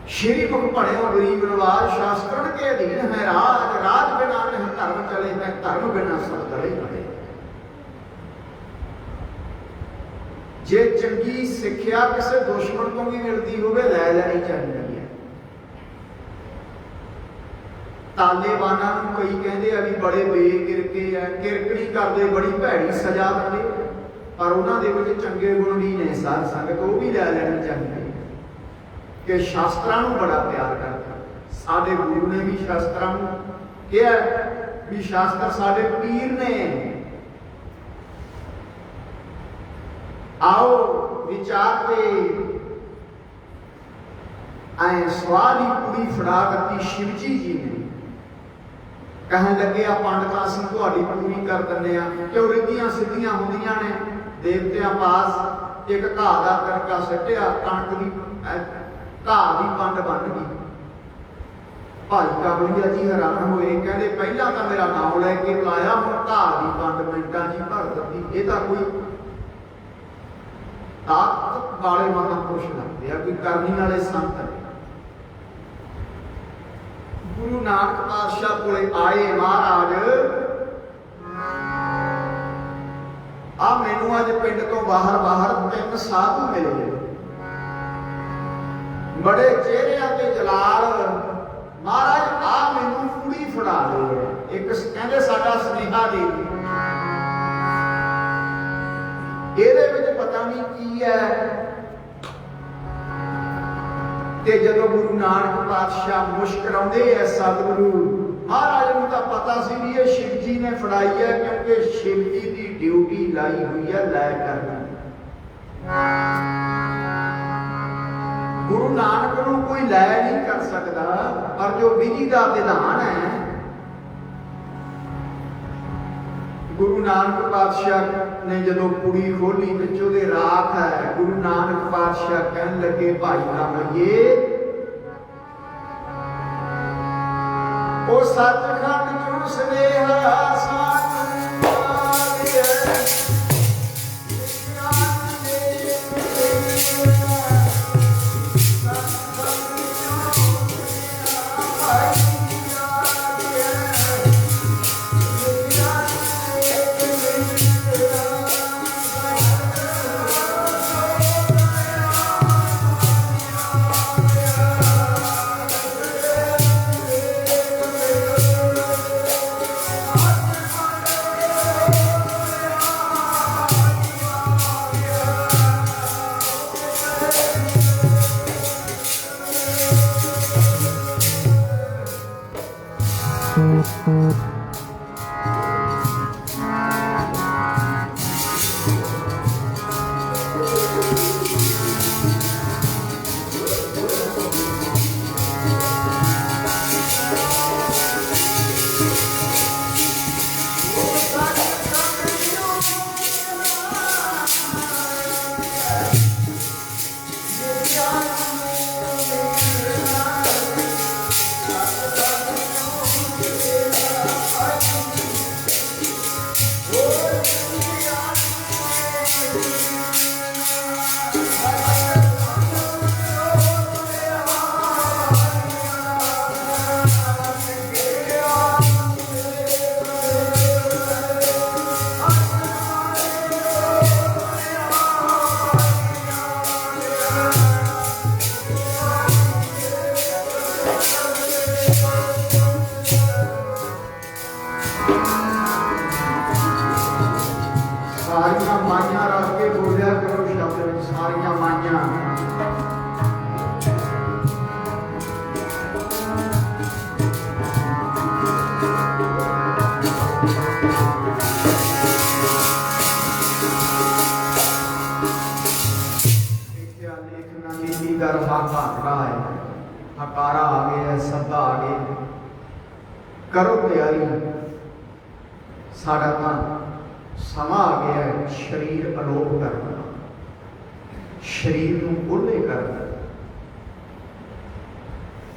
ਸ਼੍ਰੀ ਮੁਖ ਭਣਿਓ ਗਰੀਬ ਨਵਾਜ, ਸ਼ਾਸਤਰਨ ਕੇ ਅਧੀਨ ਹੈ ਰਾਜ, ਰਾਜ ਬਿਨਾ ਨਹੀਂ ਧਰਮ ਚਲੇ, ਮੈਂ ਧਰਮ ਬਿਨਾ ਸਭ ਗਲੇ ਗਲੇ। ਜੇ ਚੰਗੀ ਸਿੱਖਿਆ ਕਿਸੇ ਦੁਸ਼ਮਣ ਤੋਂ ਵੀ ਮਿਲਦੀ ਹੋਵੇ ਲੈ ਲੈਣੀ ਚਾਹੀਦੀ ਹੈ। ਤਾਲੇਬਾਨਾਂ ਨੂੰ ਕਈ ਕਹਿੰਦੇ ਆ ਵੀ ਬੜੇ ਬੇਕਿਰਕੇ ਆ, ਕਿਰਕਣੀ ਕਰਦੇ, ਬੜੀ ਭੈੜੀ ਸਜ਼ਾ ਦਿੰਦੇ, ਪਰ ਉਹਨਾਂ ਦੇ ਵਿੱਚ ਚੰਗੇ ਗੁਣ ਵੀ ਨੇ। ਸਾਧ ਸੰਗਤ ਉਹ ਵੀ ਲੈ ਲੈਣੀ ਚਾਹੀਦੀ ਹੈ ਕਿ ਸ਼ਾਸਤਰਾਂ ਨੂੰ ਬੜਾ ਪਿਆਰ ਕਰਦਾ। ਸਾਡੇ ਗੁਰੂ ਨੇ ਵੀ ਸ਼ਾਸਤਰਾਂ ਨੂੰ ਕਿਹਾ ਵੀ ਸ਼ਾਸਤਰ ਸਾਡੇ ਪੀਰ ਨੇ। ਆਓ ਵਿਚਾਰ ਤੇ ਐ ਸਵਾਲ ਹੀ ਕੁੜੀ ਫੜਾ ਦਿੱਤੀ ਸ਼ਿਵਜੀ ਜੀ ਨੇ। ਕਹਿਣ ਲੱਗੇ ਆ ਪੰਡਤਾਂ ਅਸੀਂ ਤੁਹਾਡੀ ਪੂਰੀ ਕਰ ਦਿੰਦੇ ਆ, ਕਿਉਂ ਰਿੱਧੀਆਂ ਸਿੱਧੀਆਂ ਹੁੰਦੀਆਂ ਨੇ। ਦੇਵਤਿਆਂ ਪਾਸ ਇੱਕ ਘਾਹ ਦਾ ਤੜਕਾ ਸੱਟਿਆ, ਕਣਕ ਦੀ ਘਾਹ ਦੀ ਪੰਡ ਬਣ ਗਈ। ਭਾਈ ਕਾਬਲੀਆ ਜੀ ਹੈਰਾਨ ਹੋਏ, ਕਹਿੰਦੇ ਪਹਿਲਾਂ ਤਾਂ ਮੇਰਾ ਨਾਮ ਲੈ ਕੇ ਬੁਲਾਇਆ, ਹੁਣ ਘਾਹ ਦੀ ਪੰਡ ਮਿੰਟਾਂ ਜੀ ਭਰ ਦਿੱਤੀ। ਇਹ ਤਾਂ ਕੋਈ ਤਾਕਤ ਵਾਲੇ ਮਹਾਂਪੁਰਸ਼ ਲੱਗਦੇ ਆ, ਕੋਈ ਕਰਨੀ ਵਾਲੇ ਸੰਤ ਨੇ। ਗੁਰੂ ਨਾਨਕ ਪਾਤਸ਼ਾਹ ਕੋਲੇ ਆਏ ਮਹਾਰਾਜ, ਆ ਮੈਨੂੰ ਅੱਜ ਪਿੰਡ ਤੋਂ ਬਾਹਰ 3 ਸਾਧੂ ਮਿਲੇ, ਬੜੇ ਚਿਹਰਿਆਂ ਤੇ ਜਲਾਲ। ਮਹਾਰਾਜ ਆ ਮੈਨੂੰ ਕੁੜੀ ਫੜਾ ਦੇ, ਇੱਕ ਕਹਿੰਦੇ ਸਾਡਾ ਸੁਨੇਹਾ ਦੇ। ਇਹਦੇ ਵਿੱਚ ਪਤਾ ਨਹੀਂ ਕੀ ਹੈ। ਤੇ ਜਦੋਂ ਗੁਰੂ ਨਾਨਕ ਪਾਤਸ਼ਾਹ ਮੁਸ਼ਕਰਾਉਂਦੇ ਐ ਸਤਿਗੁਰੂ ਮਹਾਰਾਜ ਨੂੰ ਤਾਂ ਪਤਾ ਸੀ ਵੀ ਇਹ ਸ਼ਿਵ ਜੀ ਨੇ ਫੜਾਈ ਹੈ, ਕਿਉਂਕਿ ਸ਼ਿਵ ਜੀ ਦੀ ਡਿਊਟੀ ਲਾਈ ਹੋਈ ਹੈ ਲੈ ਕਰਨੀ। ਗੁਰੂ ਨਾਨਕ ਨੂੰ ਕੋਈ ਲੈ ਨਹੀਂ ਕਰ ਸਕਦਾ, ਪਰ ਜੋ ਵਿਧੀ ਦਾ ਵਿਧਾਨ ਹੈ, ਗੁਰੂ ਨਾਨਕ ਪਾਤਸ਼ਾਹ ਨੇ ਜਦੋਂ ਕੁੜੀ ਖੋਲੀ ਵਿੱਚ ਉਹਦੇ ਰਾਖ ਹੈ। ਗੁਰੂ ਨਾਨਕ ਪਾਤਸ਼ਾਹ ਕਹਿਣ ਲੱਗੇ ਭਾਈ ਰਾਮਈਏ, ਉਹ ਸੱਚਖੰਡ ਚੋਂ ਸੁਨੇਹਾ ਸਾਨੂੰ ਆ ਗਿਆ। भाखड़ा है, हकारा आ गया, सद्दा आ गया, करो तैयारी, सारा तो समा आ गया है शरीर अलोप करना, शरीर को ओले करना।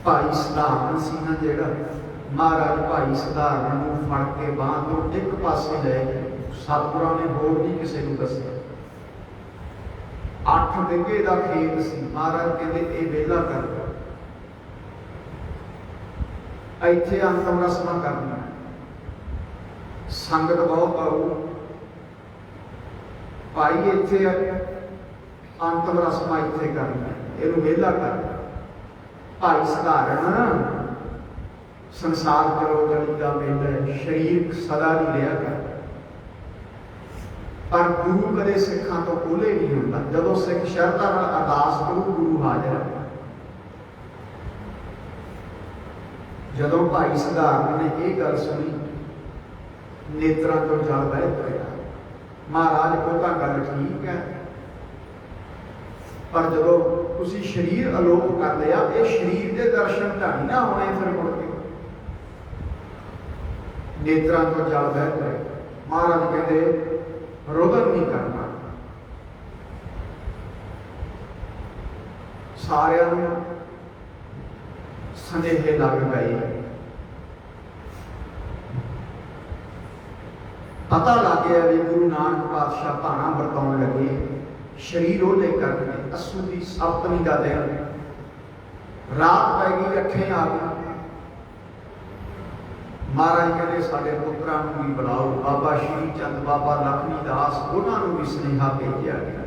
भाई सधारण सी ना जेड़ा, महाराज भाई सधारण को फड़ के बांह तो एक पासे ले गए। सतगुरां ने होर नहीं किसी को दसिया। 8 बिघे का खेत सी, महाराज कहते ये वेला कर, इत्थे अंतिम रस्मां करना, संगत बहुत आऊ भाई, इत्थे अंतिम रस्मां इत्थे करना, इहनूं वेला कर। भाई सधारण संसार करो गली का मेला, शरीर सदा नहीं रहा कर, पर गुरु कदे सिखां तो ओले नहीं होता। जदों सिख शरधा नाल अरदास करू, गुरु हाजिर है। जदों भाई सधारण ने यह गल सुनी, नेत्रां तो जल बह पिया। महाराज को तो गल ठीक है, पर जदों तुसीं शरीर अलोप कर लिया, ये शरीर के दर्शन तो नहीं ना होने। फिर मुड़ के नेत्रां तो जल बह पिया। महाराज कहते रोदन नहीं करना। सारियां नूं संदेहे लग गए, पता लग गया भी गुरु नानक पातशाह भाना वरताउण लगे, शरीर ओले करके। अस्सू की सप्तमी का दिन, रात पै गई, अखें आ गई। महाराज कहते साडे पुत्रां नूं भी बुलाओ। बाबा श्री चंद, बाबा लखमी दास, उन्होंने भी सुनेहा भेजा गया।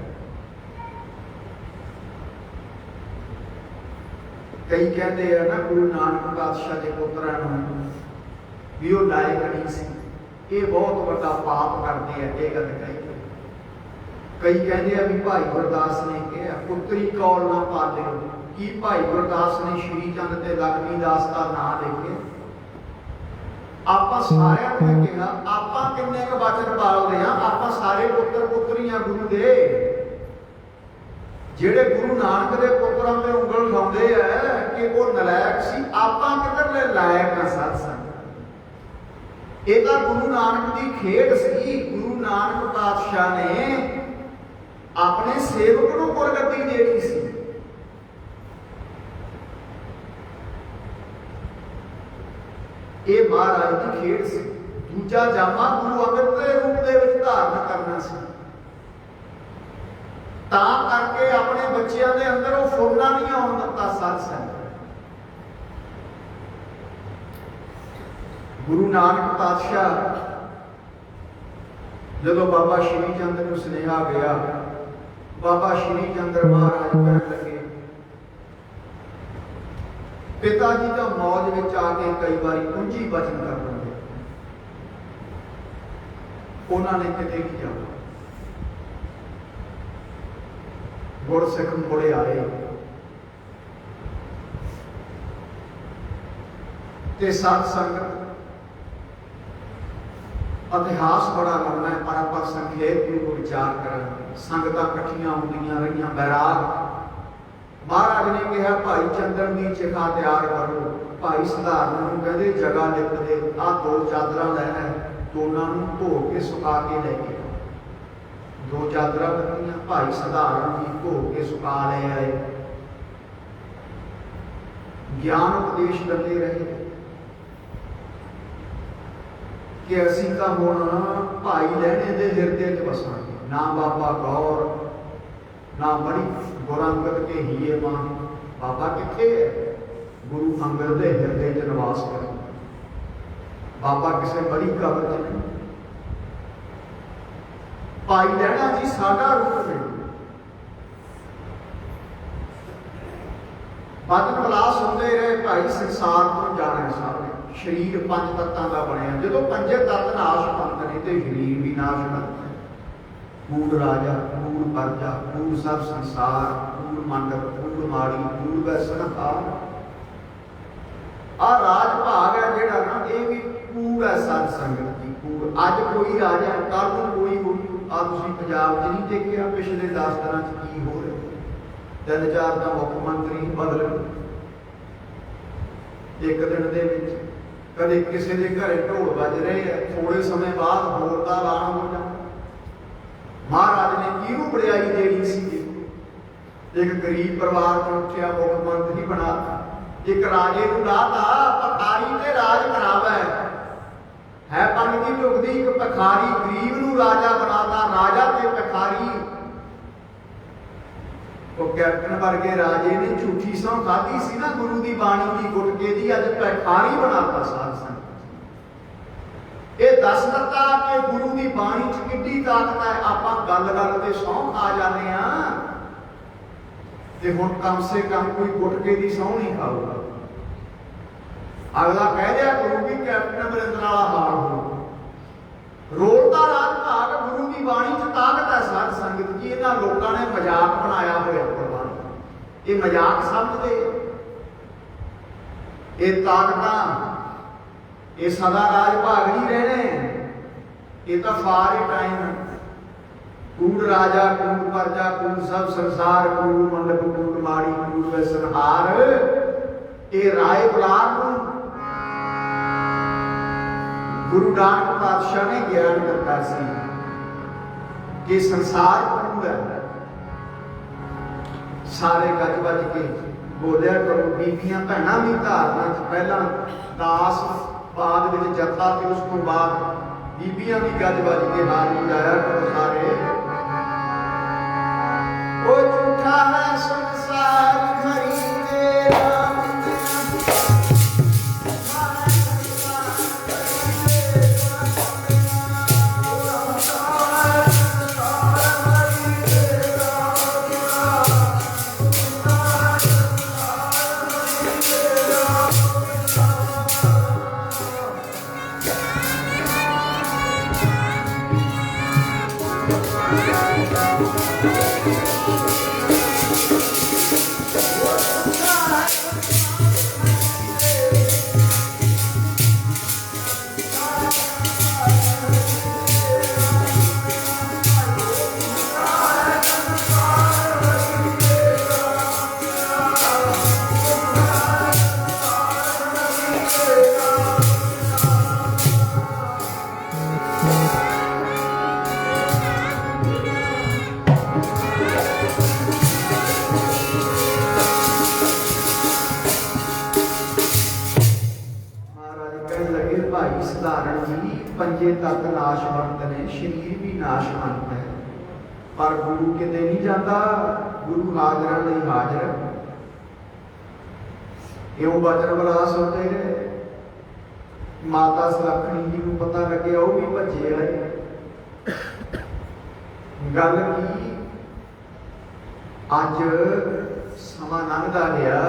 कई कहते हैं ना गुरु नानक पातशाह के पुत्रां नूं भी वो लायक नहीं सी, ये बहुत बड़ा पाप करते हैं, ये गल कही। कई कहते हैं भी भाई गुरदास ने कहा पुत्री कौल ना पालियो, कि भाई गुरदास ने श्री चंद ते लखमी दास का नाम लेके आप सारिਆਂ ने कहा, आप किन्ने क वचन पालते हैं, आप सारे पुत्र पुत्रियां गुरु दे। जेड़े गुरु नानक दे पुत्रां ते उंगल उठाउंदे है कि वो नलायक सी, आप किधर लायक है सत्संग। ये तो गुरु नानक की खेड सी। गुरु नानक पातशाह ने अपने सेवक को गुरगद्दी देनी सी। ये महाराज की खेड सी। दूजा जामा गुरु अंगद के रूप के धारण करना सी। ता करके अपने बच्चों के अंदर वो फुरना नहीं आउण दिता सत्संग। गुरु नानक पातशाह जदों बाबा श्री चंद को सुनेहा गया, बाबा श्री चंद्र महाराज कहने लगे, पिता जी तो मौज में आके कई बार कुंजी वचन कर लेंगे, उन्होंने किते नहीं जाना। गुरसिख मुड़े आए ते साध संगत इतिहास बड़ा लंबा है, पर आप संखेप में विचार करें। संगतां इकट्ठियां होंदियां रहियां, बैराग महाराज ने कहा भाई चंदन की चिखा तैयार करो। भाई सधारण नूं कहंदे जगह लिख दे, आ 2 चादरां लैना, दोनों धो के सुका के लेके 2 चादरां लगियां। भाई सधारण भी धो के सुका ले आए, ज्ञान उपदेश करते रहे कि असी तो हुण भाई लहणे दे हिरदे च वसांगे, ना बाबा गौर ना बड़ी गुरु अंगद के हीए मान। बाबा किथे है? गुरु अंगद के हिरदे च निवास कर। बाबा किसी बड़ी कबर च नहीं। भाई लहणा जी साडा रूप है। बदन विलास होंदे रहे, भाई संसार तो जाना सारे। शरीर 5 तत्तां का बनया, जो 5 तत्त नाश पाते हैं तो शरीर भी नाश पाता है। कूड़ राजा, कूड़ परजा, कूड़ सब संसार, कूड़ मंडप, कूड़ माड़ी, कूड़ वैसन हार। आ राज भाग है जेड़ा ना, ये भी कूड़ है सत संगत की। कूड़ अज कोई राजा, कल को कोई हो। आ तुसीं पंजाब च नहीं देखिया पिछले 10 दिनों की हो रहा। 3-4 ਤਾਂ ਮੁੱਖ ਮੰਤਰੀ ਬਦਲ ਇੱਕ ਦਿਨ ਦੇ ਵਿੱਚ। ਕਦੇ ਕਿਸੇ ਦੇ ਘਰੇ ਢੋਲ ਵੱਜ ਰਹੇ ਆ, ਥੋੜੇ ਸਮੇਂ ਬਾਅਦ ਹੋਰ ਦਾ ਐਲਾਨ ਹੋ ਜਾਂਦਾ। ਮਹਾਰਾਜ ਨੇ ਕਿਹਨੂੰ ਵਡਿਆਈ ਦੇਣੀ ਸੀ? ਇੱਕ ਗਰੀਬ ਪਰਿਵਾਰ ਤੋਂ ਉੱਠਿਆ, ਮੁੱਖ ਮੰਤਰੀ ਬਣਾਤਾ। ਇੱਕ ਰਾਜੇ ਨੂੰ ਲਾਤਾ, ਭਖਾਰੀ ਤੇ ਰਾਜ ਕਰਾਵੇ ਹੈ ਪੰਨ ਦੀ ਢੁਕਦੀ। ਇੱਕ ਭਖਾਰੀ ਗਰੀਬ ਨੂੰ ਰਾਜਾ ਬਣਾਤਾ, ਰਾਜਾ ਤੇ ਭਖਾਰੀ। ਉਹ ਕੈਪਟਨ ਵਰਗੇ ਰਾਜੇ ਨੇ ਝੂਠੀ ਸਹੁੰ ਖਾਧੀ ਸੀ ਨਾ ਗੁਰੂ ਦੀ ਬਾਣੀ ਦੀ ਗੁਟਕੇ ਦੀ, ਅੱਜ ਭਖਾਰੀ ਬਣਾਤਾ ਸਾਧ ਸੰਗਤ। ਇਹ ਦੱਸ ਦਿੱਤਾ ਕਿ ਗੁਰੂ ਦੀ ਬਾਣੀ 'ਚ ਕਿੰਨੀ ਤਾਕਤ ਹੈ। ਆਪਾਂ ਗੱਲ ਤੇ ਸਹੁੰ ਖਾ ਜਾਂਦੇ ਆ, ਤੇ ਹੁਣ ਕਮ ਸੇ ਕਮ ਕੋਈ ਗੁਟਕੇ ਦੀ ਸਹੁੰ ਨਹੀਂ ਖਾਊਗਾ। ਅਗਲਾ ਕਹਿ ਦਿਆ ਗੁਰੂ ਵੀ ਕੈਪਟਨ ਅਮਰਿੰਦਰ ਵਾਲਾ ਹਾਲ ਹੋ। ਰੋਲ ਦਾ ਰਾਜ ਭਾਗ ਗੁਰੂ ਦੀ ਬਾਣੀ 'ਚ ਤਾਕਤ ਹੈ ਸਾਧ ਸੰਗਤ ਜੀ। ਇਹਨਾਂ ਲੋਕਾਂ ਨੇ ਮਜ਼ਾਕ ਬਣਾਇਆ ਹੋਇਆ ਗੁਰਬਾਣੀ, ਇਹ ਮਜ਼ਾਕ ਸਮਝਦੇ। ਇਹ ਤਾਕਤਾਂ ਇਹ ਸਦਾ ਰਾਜ ਭਾਗ ਨਹੀਂ ਰਹਿਣੇ, ਇਹ ਤਾਂ ਫਾਰ ਏ ਟਾਈਮ। ਕੂੜ ਰਾਜਾ ਕੂੜ ਪਰਜਾ ਕੂੜ ਸਭ ਸੰਸਾਰ, ਕੂੜ ਮੰਡਪ ਕੂੜ ਮਾੜੀ ਕੂੜ ਵੇ ਸੰਹਾਰ। ਇਹ ਰਾਏ ਬੁਲਾਰ ਨੂੰ ਗੁਰੂ ਨਾਨਕ ਪਾਤਸ਼ਾਹ ਨੇ ਗਿਆਨ ਦਿੱਤਾ ਸੀ ਕਿ ਸੰਸਾਰ ਕੂੜ ਹੈ। ਸਾਰੇ ਗੱਜ ਵੱਜ ਕੇ ਬੋਲਿਆ ਕਰੋ। ਬੀਬੀਆਂ ਭੈਣਾਂ ਵੀ ਧਾਰਨਾ 'ਚ ਪਹਿਲਾਂ ਦਾਸ, ਬਾਅਦ ਵਿੱਚ ਜਥਾ, ਤੇ ਉਸ ਤੋਂ ਬਾਅਦ ਬੀਬੀਆਂ ਵੀ ਗੱਜ ਵੱਜ ਕੇ ਹਾਜ਼ਰੀ ਲਾਇਆ ਕਰੋ ਸਾਰੇ। ਉਹ ਝੂਠਾ ਹੈ ਸੰਸਾਰ ਘਰੀ ਤੇਰਾ, ਪੰਜੇ ਤੱਤ ਨਾਸ਼ਵੰਤ ਨੇ, ਸਰੀਰ ਵੀ ਨਾਸ਼ਵੰਤ ਹੈ, ਪਰ ਗੁਰੂ ਕਿਤੇ ਨਹੀਂ ਜਾਂਦਾ। ਗੁਰੂ ਹਾਜ਼ਰਾਂ ਲਈ ਹਾਜ਼ਰ। ਕਿਉਂ ਬਚਨ ਬਲਾਸ ਹੁੰਦੇ ਨੇ? ਮਾਤਾ ਸੁਲੱਖਣੀ ਜੀ ਨੂੰ ਪਤਾ ਲੱਗਿਆ, ਉਹ ਵੀ ਭੱਜੇ ਆਏ। ਗੱਲ ਕੀ, ਅੱਜ ਸਮਾਂ ਲੰਘਦਾ ਗਿਆ,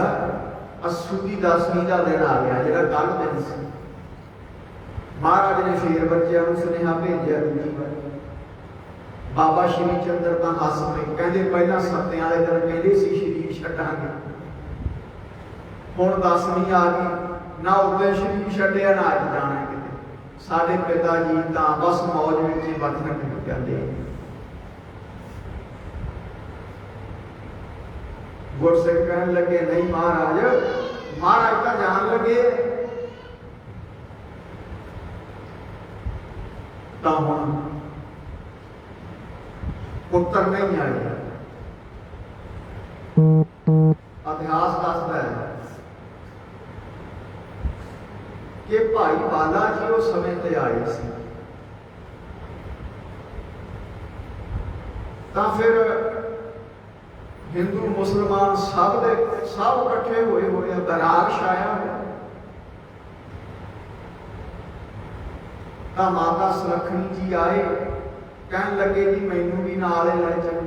ਅੱਸੂ ਦੀ 10ਵੀਂ ਦਾ ਦਿਨ ਆ ਗਿਆ, ਜਿਹੜਾ ਕੱਲ ਦਿਨ ਸੀ। ਮਹਾਰਾਜ ਨੇ ਫੇਰ ਬੱਚਿਆਂ ਨੂੰ ਸੁਨੇਹਾ ਭੇਜਿਆ ਦੂਜੀ ਵਾਰ। ਬਾਬਾ ਸ਼੍ਰੀ ਚੰਦਰ ਤਾਂ ਹੱਸ ਪਏ, ਕਹਿੰਦੇ ਪਹਿਲਾਂ ਸੱਤਿਆਂ ਵਾਲੇ ਦਿਨ ਕਹਿੰਦੇ ਸੀ ਸ਼ਰੀਰ ਛੱਡਾਂਗੇ, ਹੁਣ 10ਵੀਂ ਆ ਗਈ, ਨਾ ਉਦੋਂ ਸ਼ਰੀਰ ਛੱਡਿਆ ਨਾ ਅੱਜ ਜਾਣਾ ਕਿਤੇ। ਸਾਡੇ ਪਿਤਾ ਜੀ ਤਾਂ ਬਸ ਮੌਜ ਵਿੱਚ ਹੀ ਵਰਤਣ ਲੱਗ ਜਾਂਦੇ। ਗੁਰਸਿੱਖ ਕਹਿਣ ਲੱਗੇ ਨਹੀਂ ਮਹਾਰਾਜ, ਮਹਾਰਾਜ ਤਾਂ ਜਾਣ ਲੱਗੇ। ਤਾਂ ਹੁਣ ਪੁੱਤਰ ਨਹੀਂ ਆਏ। ਇਤਿਹਾਸ ਦੱਸਦਾ ਹੈ ਕਿ ਭਾਈ ਬਾਲਾ ਜੀ ਉਸ ਸਮੇਂ ਤੇ ਆਏ ਸੀ। ਤਾਂ ਫਿਰ ਹਿੰਦੂ ਮੁਸਲਮਾਨ ਸਭ ਇਕੱਠੇ ਹੋਏ ਆ, ਦਰਾਰ ਛਾਇਆ ਹੋਇਆ। ਤਾਂ ਮਾਤਾ ਸੁਲੱਖਣੀ ਜੀ ਆਏ, ਕਹਿਣ ਲੱਗੇ ਕਿ ਮੈਨੂੰ ਵੀ ਨਾਲ ਲੈ ਚੱਲ।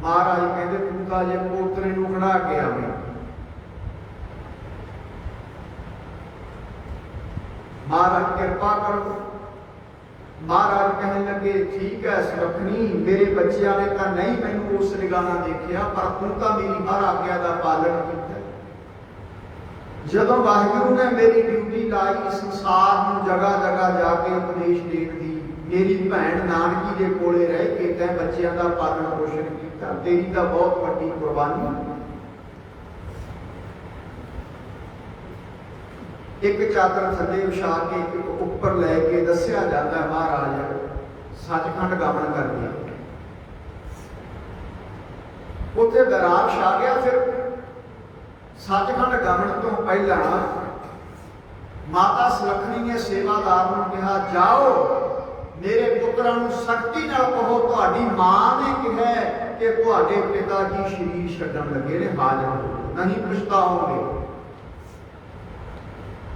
ਮਹਾਰਾਜ ਕਹਿੰਦੇ ਤੂੰ ਤਾਂ ਜੇ ਪੋਤਰੇ ਨੂੰ ਖੜਾ ਕੇ ਆਵੇਂ। ਮਹਾਰਾਜ ਕਿਰਪਾ ਕਰੋ। ਮਹਾਰਾਜ ਕਹਿਣ ਲੱਗੇ ਠੀਕ ਹੈ ਸੁਲੱਖਣੀ, ਮੇਰੇ ਬੱਚਿਆਂ ਨੇ ਤਾਂ ਨਹੀਂ ਮੈਨੂੰ ਉਸ ਨਿਗਾਹ ਨਾਲ ਦੇਖਿਆ, ਪਰ ਤੂੰ ਤਾਂ ਮੇਰੀ ਹਰ ਆਗਿਆ ਦਾ ਪਾਲਣ ਕੀਤਾ। ਜਦੋਂ ਵਾਹਿਗੁਰੂ ਨੇ ਮੇਰੀ ਡਿਊਟੀ ਲਾਈ ਸੰਸਾਰ ਨੂੰ ਜਗ੍ਹਾ ਜਗ੍ਹਾ ਜਾ ਕੇ ਉਪਦੇਸ਼ ਦੇਣ ਦੀ, ਮੇਰੀ ਭੈਣ ਨਾਨਕੀ ਦੇ ਕੋਲੇ ਰਹਿ ਕੇ ਤੈਂ ਬੱਚਿਆਂ ਦਾ ਪਾਲਣ ਪੋਸ਼ਣ ਕੀਤਾ, ਤੇਰੀ ਤਾਂ ਬਹੁਤ ਵੱਡੀ ਕੁਰਬਾਨੀ। एक चादर थले विछा के एक उपर लैके दसिया जाता है महाराज सचखंड गमन करके उत्थे वैराग छा गया। फिर सचखंड गमन तो पहला माता सुलखनी ने सेवादार को कहा, जाओ मेरे पुत्रों को सख्ती नाल कहो तुहाडी मां ने कहा कि तुहाडे पिता जी शरीर छड्डण लगे ने, हाजर हो, नहीं पछताओगे।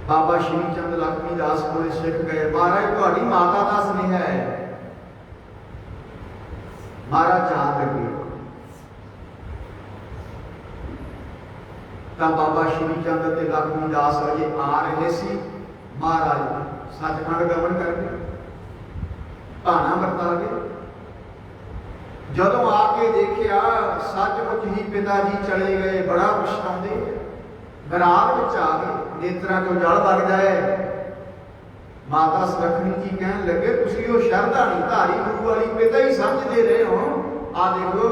बाबा श्री चंद लक्ष्मी दास को सिख गए, महाराज तुहाडी माता का स्नेह है। महाराज जान लगे तो बाबा श्री चंद ते लक्ष्मी दास अजे आ रहे सी। महाराज सचखंड गमन करके भाना वरता गए। जदों आके देखिया सचमुच ही पिता जी चले गए, बड़ा पछताउंदे, विराग विच आ गए, नेत्रां चों जल वगदा है। माता सुलखनी जी कहन लगे, तुसीं वो शरधा नहीं धारी गुरु वाली पिता ही समझदे रहे हो, आ देखो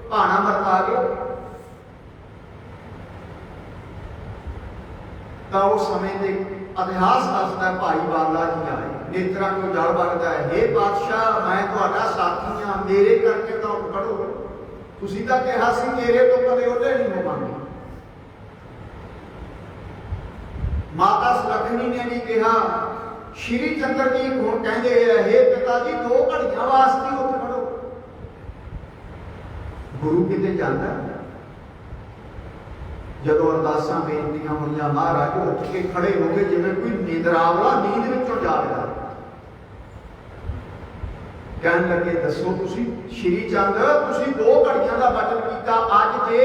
भाना वरता गए। तो उस समय के इतिहास दसदा भाई बाला जी आए, नेत्रां चों जल वगदा है, हे बादशाह मैं तुहाडा साथी हां, मेरे करके तो पढ़ो, तुसीं तां कहा सी मेरे तो कदे ओहदे नहीं होवांगे। माता सुलखनी ने भी कहा, श्री चंद्र जी हुण कहंदे है, हे पिता जी 2 घड़ियां वास्ते उठ पढ़ो। गुरु किते जांदा जदों अरदासां बेनतियां होईयां, महाराज उठ के खड़े हो गए जिवें कोई निंदरावला नींद विचों जागदा। कहन लगे, दसो तुसीं श्री चंद तुसीं 2 घड़ियां दा वचन कीता, अज जे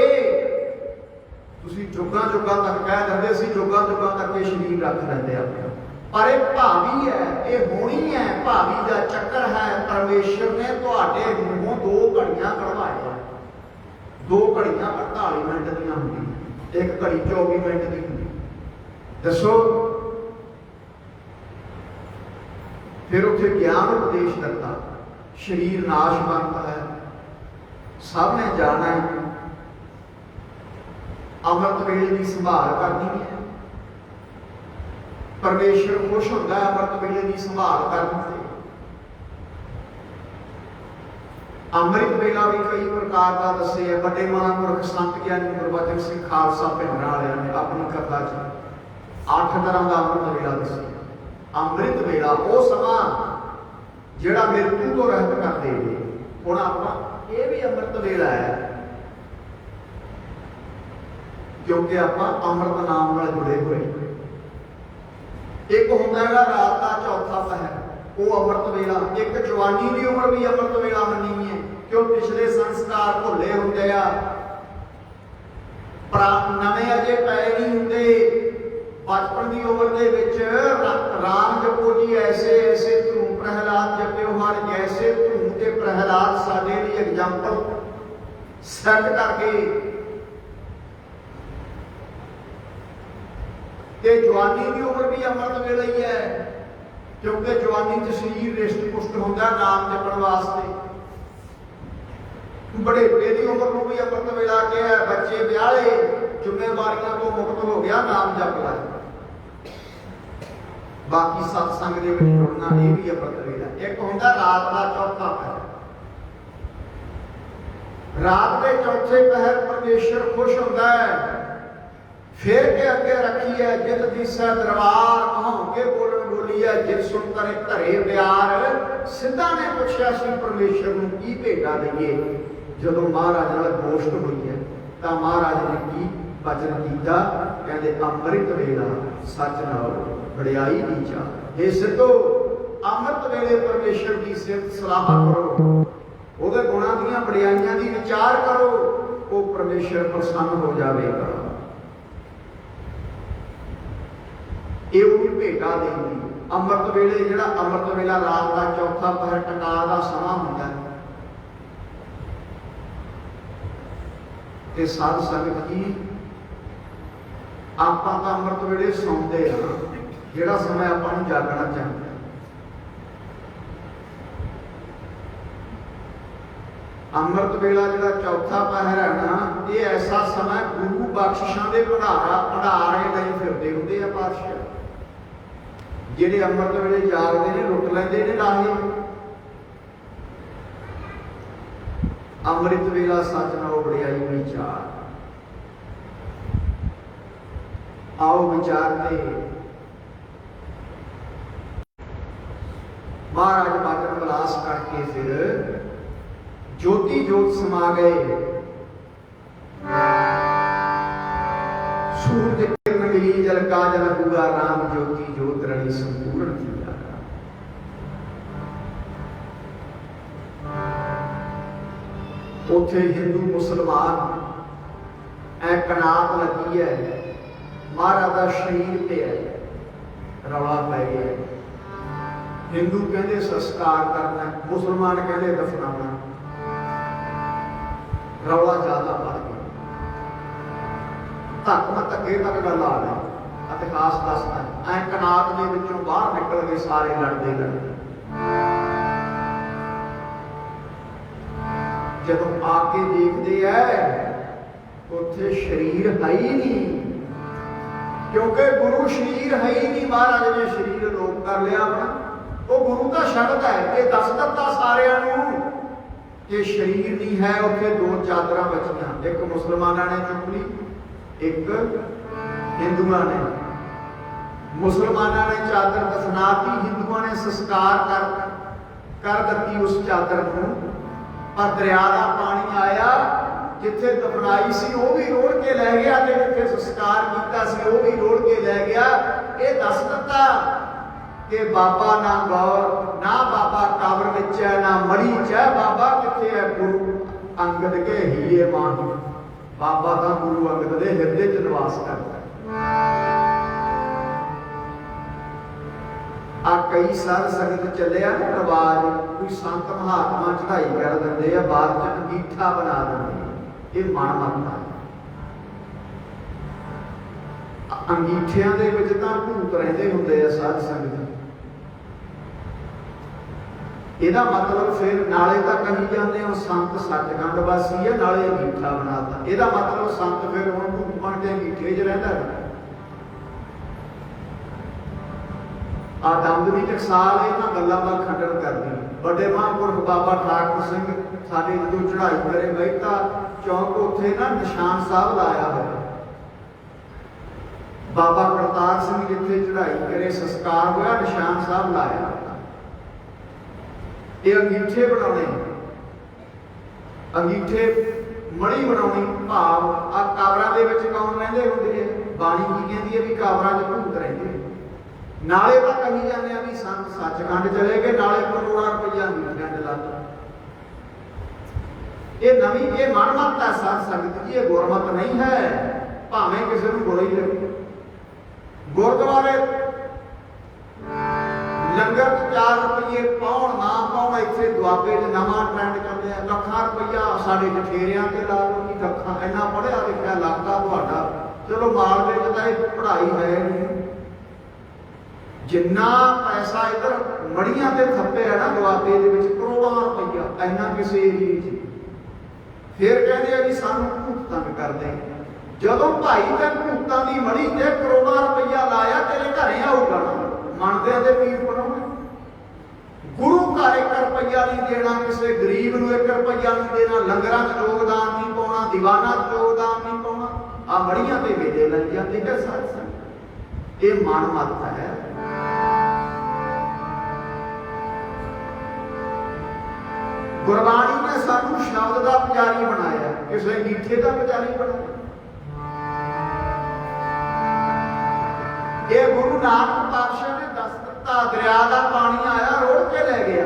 तुसीं जुगां जुगां तक कह दिंदे सी, जुगां जुगां तक ये शरीर रख लैंदे अपना, पर ये भावी है, ये होनी है, भावी का चक्कर है। परमेश्वर ने तुहाडे मूहों 2 घड़ियां कढ़वाए, 2 घड़ियां 48 मिनट दीयां होंदियां, एक घड़ी 24 मिनट की होंदी। दसो फिर उत्थे ज्ञान उपदेश दिता, शरीर नाशवंत है, सब ने जाना है, अमृत वेले की संभाल करनी है। परमेश्वर खुश होता है अमृत वेले की संभाल करने से। अमृत वेला भी कई प्रकार का दसे है। बड़े महापुरख संत ज्ञानी गुरबचन सिंह खालसा भिंडरां वालियां ने अपनी कथा च 8 तरह का अमृत वेला दसे। अमृत वेला वो समा जिहड़ा मृत्यु तो रहत कर देवे। हुण आपां ये भी अमृत वेला है क्योंकि आपां अमृत नाम नाल जुड़े हुए। एक होंदा है रात का चौथा पहर, वो अमृत वेला। एक जवानी की उम्र भी अमृत वेला मनी है क्यों पिछले संस्कार भुले होंदे आ, नवे अजे पै नहीं होंदे। बचपन की उम्र दे विच राम जपो जी ऐसे ऐसे धूम प्रहलाद जपियो हर जैसे धूम ते प्रहलाद साडे लिए एग्जाम्पल सेट करके ते जवानी की उम्र भी अमृत वेला ही है क्योंकि जवानी च शरीर रिष्ट पुष्ट होंदा नाम जपण वास्ते। बुढ़ेपे की उम्र को भी अमृत वेला कहा, बच्चे ब्याहे जिम्मेवारियों तो मुक्त हो गया नाम जप ला। बाकी सत्संग दे विच जुड़ना ये भी अमृत वेला। एक होंदा रात का चौथा पहर। रात के चौथे पहर परमेश्वर खुश होंदा है। फिर के अगे रखी है जित दिसै दरबार कहांगे बोलन बोली है जित सुन करे घरे प्यार। सिद्धा ने पूछा सी परमेश्वर को की भेटा दईए। जदों महाराज नाल गोष्ठ हुई है तो महाराज ने की वचन किया, कहते अमृत वेला सच नाल वडियाई दी चाह। हे सिद्धो अमृत वेले परमेश्वर की सिफत सलाह करो, ओदे गुणां दीयां वडियाईयां दी विचार करो, वो परमेश्वर प्रसन्न हो जाएगा। ये भी भेटा देंगी। अमृत वेले जिहड़ा अमृत वेला रात का चौथा पहर टका का समा होंदा है। ते साध संगत जी आपां तां अमृत वेले सौंदे हां, जिहड़ा समय आपां नूं जागना चाहिए। अमृत वेला जिहड़ा चौथा पहर है ना, ये ऐसा समय गुरु बख्शिशां दे भंडारे लई फिरदे हुंदे आ पातशाह। ਜਿਹੜੇ ਅੰਮ੍ਰਿਤ ਵੇਲੇ ਜਾਗਦੇ ਨੇ ਲੁੱਟ ਲੈਂਦੇ ਨੇ ਲਾਹੇ। ਅੰਮ੍ਰਿਤ ਵੇਲਾ ਸੱਚ ਨਾਲੋਂ ਵਡਿਆਈ ਵਿਚਾਰ। आओ विचारते महाराज बादल विलास करके फिर ज्योति जोत समा गए। सूरज किरण मिली जल का जल हुआ राम ज्योति जोत रही संपूर्ण किया। उथे हिंदू मुसलमान ऐ कनात लगी है। महाराज का शरीर पे है रौला पै गया। हिंदू कहते संस्कार करना, मुसलमान कहते दफनाना। रौला ज्यादा बढ़ गया। धक्क मैं धक्के तक गल आ गई। इतिहास दसदा ऐ कनात के विचों बाहर निकल के सारे लड़ते लड़ते जब आके देखते है उत्थे शरीर है ही नहीं, क्योंकि गुरु शरीर है ही नहीं। महाराज ने शरीर लोप कर लिया अपना। वो गुरु का शब्द है ये दस दिता सारिਆਂ ਨੂੰ कि शरीर नहीं है। उत्थे दो चादर बचियां, एक मुसलमानों ने चुक ली, एक हिंदुओं ने। मुसलमानों ने चादर दफनाती, हिंदुओं ने संस्कार कर दी उस चादर को। पर दरिया का पानी आया, जिथे दफनाई सी वो भी रोड़ के लै गया, जिथे संस्कार किया सी वो भी रोड़ के लै गया। ये दस दिता कि बाबा ना गौर ना बाबा कब्र विच है ना मड़ी च है। बाबा किथे है? गुरु अंगद के हीए मान। बाबा का गुरु अंगद के हिरदे च निवास करता है। आ कई साल संगत चले ना रिवाज, कोई संत महात्मा चढ़ाई कर देंगे या बाद च अंगीठा बना देंगे। ये मन मनता है। अंगीठियां दे विच तां भूत रहिंदे हुंदे आ साध संगत। ਇਹਦਾ मतलब फिर नाले तक कही जाते हो संत सचखंड वासी है, नाले अंगीठा बनाता। ਇਹਦਾ मतलब संत फिर हुण भूत बन के अंगीठे च रहिंदा है। आ दमदमी टकसाल इन्हां गल्लां दा खंडन करदी। बड़े महापुरख बाबा ठाकुर सिंह साडे जदों चढ़ाई करे बैठा चौक उत्थे ना निशान साहब लाया होया। बाबा करतार सिंह जिथे चढ़ाई करे संस्कार होया, निशान साहब लाया। ये अंगीठे बनाने, अंगीठे मड़ी बनानी भाव आ काबरां दे विच कौन रहिंदे हुंदे है? बाणी की कहंदी है भी काबरां च भूत रहिंदे। नाले तां कही जांदे आ भी संत सचखंड चले गए, नाले करोड़ां रुपया अंगीठियां च लाता। ये नवी ये मनमत है साध संगत जी, ये गुरमत नहीं है। भावें किसी को बुरा ही लगे। गुरुद्वारे लंगर 4 रुपये पाउण ना पाउण, इत्थे दुआबे च नवां ट्रेंड चलिया ਲੱਖਾਂ रुपया साडे जठेरियां ते ला लो कि ਲੱਖਾਂ। इन्ना पढ़िया लिखिया इलाका तुहाडा, चलो मालवे च तां इह पढ़ाई है नहीं। जिन्ना पैसा इधर मड़ियां ते थप्पे है ना दुआबे दे विच करोड़ां रुपया, इन्ना किसी एरिए च। फिर कहते हैं भी सानू भूत तंग करते। जदों भाई ते भूतां दी मड़ी ते करोड़ां रुपया लाया, तेरे घरे आऊगा ना मनदे दे पीर बनाउणे। गुरु घर 1 रुपया नहीं देना, किसी गरीब नूं 1 रुपया नहीं देना, लंगरां च योगदान नहीं पाउणा, दीवाना च योगदान नहीं पाउणा। आ मड़ियां ते वेले लग जांदे कि साध संगत ये मन मत है। गुरबाणी ने सानू शब्द का पुजारी बनाया, किसी अंगीठे का पुजारी बनाया। ये गुरु नानक पातशाह ने दस दिता। दरिया का पानी आया रोड़ के लै गया,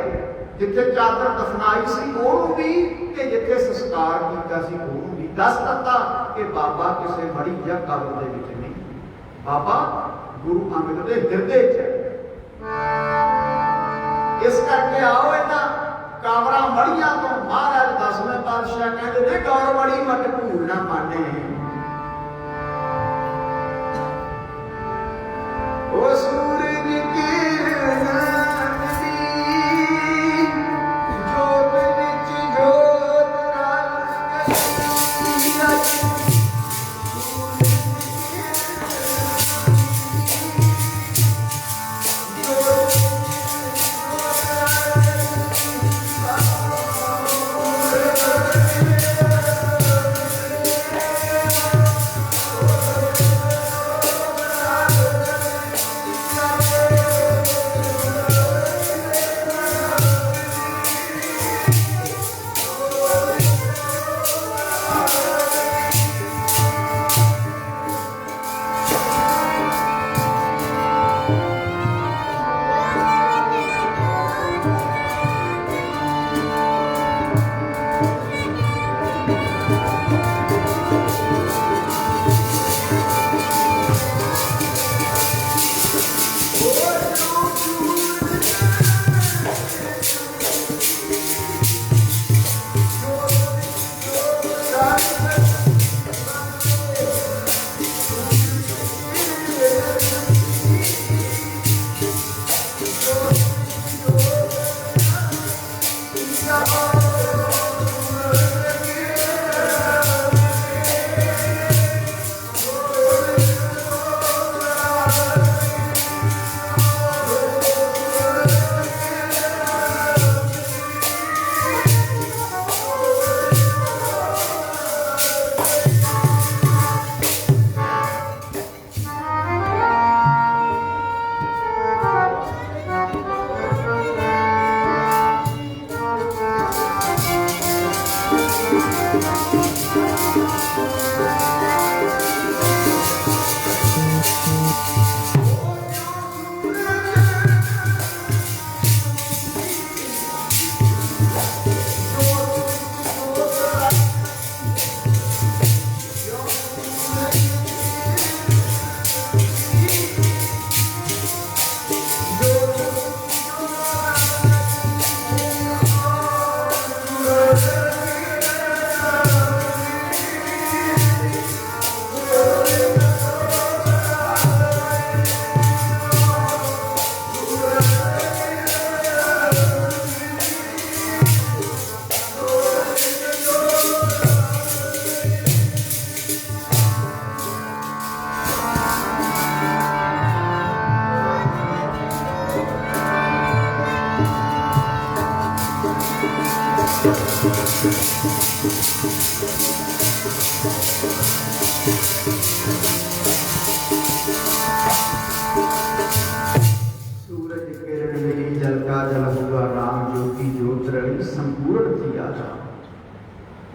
जिथे चादर दफनाई सी ओनू भी ते जिथे संस्कार किया सी ओनू भी। दस दिता कि बाबा किसी मड़ी या कब्र दे विच नहीं, बाबा गुरु अंगद दे हिरदे च। इस करके आओ इन्हां कावरा मड़ियां तो महाराज 10वें पातशाह कहते ने गौर मड़ी मत भूल ना माने। ओ सूरज किरण मिली जोत विच जोत रल गई।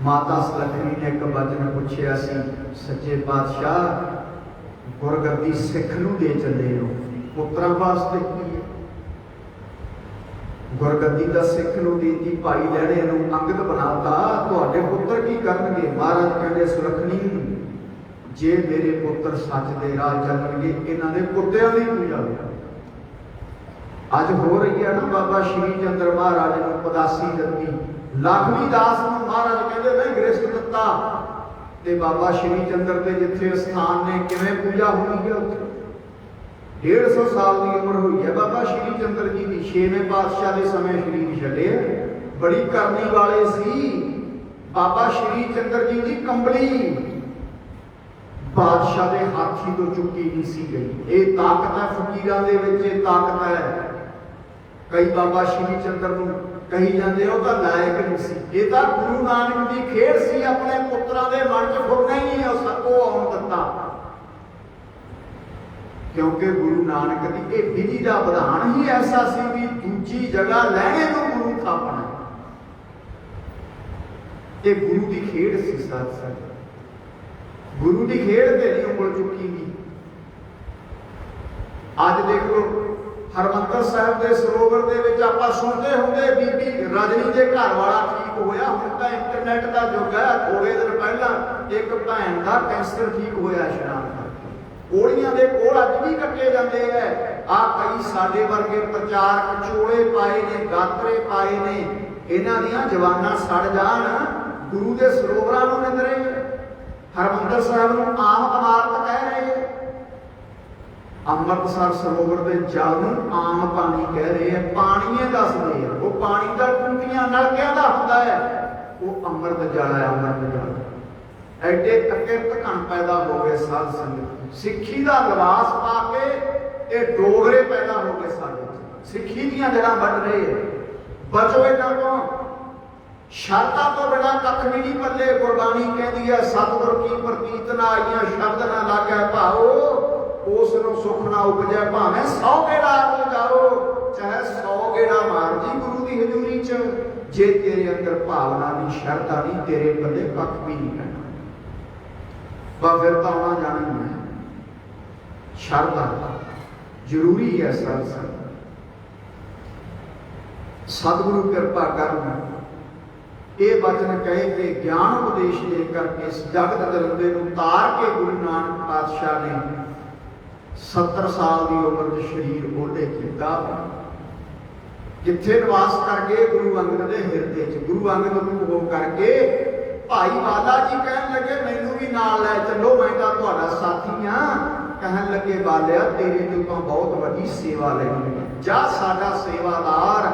माता सुलखनी ने एक वचन पूछया सी, सच्चे पातशाह गुरगद्दी सिख नूं दे चले हो, पुत्रां वास्ते की है? गुरगद्दी दा सिख नूं देती, भाई लैणे नूं अंगत बनाता, तुहाडे पुत्र की करनगे? महाराज कहंदे सुलखनी जे मेरे पुत्र सच दे राह चलणगे, इन्हां दे कुत्तियां दी पूजा होवे। अज हो रही है ना बाबा श्री चंद्र महाराज नूं पदासी दत्ती, लखमी दास नूं महाराज कहंदे मैं गृहस्थ दत्ता, ते बाबा श्री चंद्र दे जिथे स्थान ने किवें पूजा हुई है? उत्थे 150 साल की उम्र हुई है बाबा श्री चंद्र जी की। 6वें पातशाह के समय शरीर छड्डे, बड़ी करनी वाले सी बाबा श्री चंद्र जी की कंबली बादशाह के हाथी तो चुकी नहीं सी गई। ये ताकत है फकीरां दे विच, ये ताकत है। कई बाबा श्री चंद्र नूं कही जाते हो तो लायक नहीं सी, ये तो गुरु नानक की खेड़ सी, अपने पुत्रां दे मन च फुरना ही नहीं उसको आउण दिता, क्योंकि गुरु नानक की ये विधि का विधान ही ऐसा सी भी दूजी जगह लैणे नूं गुरु थापना, ये गुरु की खेड़ सी। साथ साथ गुरु की खेड़ ते नहीं उमड़ चुकी भी। अज देख लो हरमंदर साहब के सरोवर दे विच आपां सुणदे हुंदे बीबी रजनी दे घर वाला ठीक होया। हुण तां इंटरनेट का युग है, थोड़े दिन पहला एक भैन का कैंसर ठीक होया इशनान करके। कोड़ियां दे कोल अज भी कट्टे जांदे है। आ कई साडे वर्गे प्रचारक चोले पाए ने, गात्रे पाए ने, इन्हां दीयां जवानां सड़ जाण, गुरु के सरोवरां नूं निंदरे, हरमंदर साहब नूं आम इमारत कह रहे, अमृतसर सरोवर के जल नूं आम पानी कह रहे हैं। पानी दसदे हैं वो पानी का टूटियां नलकियां का हुंदा है, वो अमृत जल है, अमृत जल। एडे अकिरत घन पैदा हो गए साध संगत, सिੱਖੀ का लिबास पा के ये डोगरे पैदा हो गए साडे, सिੱਖੀ दीयां जड़ां वढ रहे हैं। बचो इन्हां तों, शरता तो बिना कख भी नहीं पल्ले। गुरबाणी कहती है सतगुर की प्रतीत ना आईयां, शब्द ना लागै भाओ, उस सुख ना उपजै भावें 100 गेड़ा हो जाओ, चाहे 100 गेड़ा मार दी गुरु की हजूरी च, जे तेरे अंदर भावना नहीं, शरधा नहीं, तेरे पल्ले कख भी नहीं पैना। फिर तो आना जाना ही है। शरधा जरूरी है। सतगुरु कृपा करना ये वचन कह के ज्ञान उपदेश देकर के इस जगत दरिंदे नूं तार के गुरु नानक पातशाह ने 70 साल की उम्र में शरीर ओले किया, जिथे निवास करके गुरु अंगद के हिरदे च, गुरु अंगद नूं हो करके भाई बाला जी कहन लगे मैनू भी नाल लै चलो, मैं तो तुहाडा साथी हाँ। कहन लगे बालिया तेरे तो बहुत वड्डी सेवा लेनी है, जा साडा सेवादार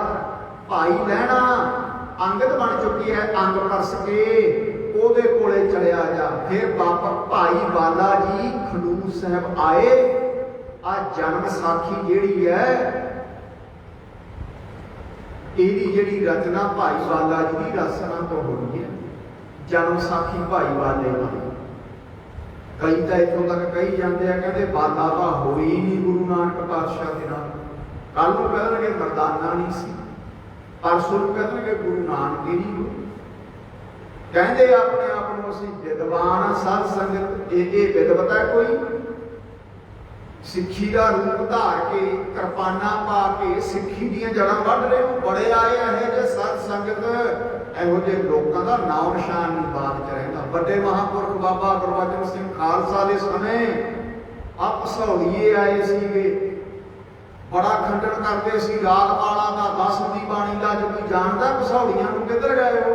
भाई लैणा अंगद बन चुकी है, अंग परस के ओदे कोले चलिया जा। फिर बाबा भाई बाला जी खडूर साहब आए। आ जन्म साखी जिहड़ी है इहदी जिहड़ी रचना भाई बाला जी की रचना तो होई है। जन्म साखी भाई बाले की कई तो इतों तक कही जाते हैं, कहते बाला तो होई नहीं गुरु नानक पातशाह के नाल। कल को कहणगे मरदाना नहीं सी, परसों कहते गुरु नानक ही नहीं हो। कहते अपने आप को असीं विद्वान साध संगत, ये विद्वता कोई सिੱਖੀ का रूप धार के कृपाना पा के सिੱਖੀ ਦੀਆਂ जड़ां वढ रहे हो। बड़े आए है जे साध संगत, ਇਹੋ ਜਿਹੇ ਲੋਕਾਂ ਦਾ ਨਾਮ ਨਿਸ਼ਾਨ ਨਹੀਂ ਬਾਤ ਚ ਰਹਿੰਦਾ। ਵੱਡੇ ਮਹਾਂਪੁਰਖ ਬਾਬਾ ਗੁਰਬਚਨ ਸਿੰਘ ਖਾਲਸਾ ਦੇ ਸਮੇਂ ਆ ਭਸੌਲੀਏ ਆਏ ਸੀਗੇ, बड़ा खंडन करते सी राग माला का, 10 ਦੀ ਬਾਣੀ ਦਾ। जो कोई जानता भसौड़ियां ਨੂੰ किधर गए हो?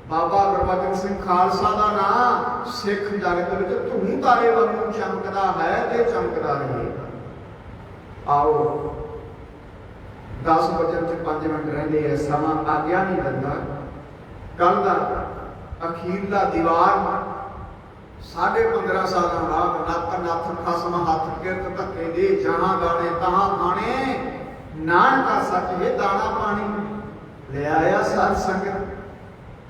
बाबा गुरबचन सिंह खालसा का नाम सिख जगत में धूम तारे वांगू चमकदा है ते चमकदा रहेगा। आओ 10 वजन च 5 मिनट रहिंदे है, समा आग्या नहीं दिंदा। कल का अखीरला दीवार 15.5 साल बाद नत नथ खसम हथ किरत धक्के दे, जहां गाने तहां खाने, नानका सच है दाना पानी। ले आया साध संगत,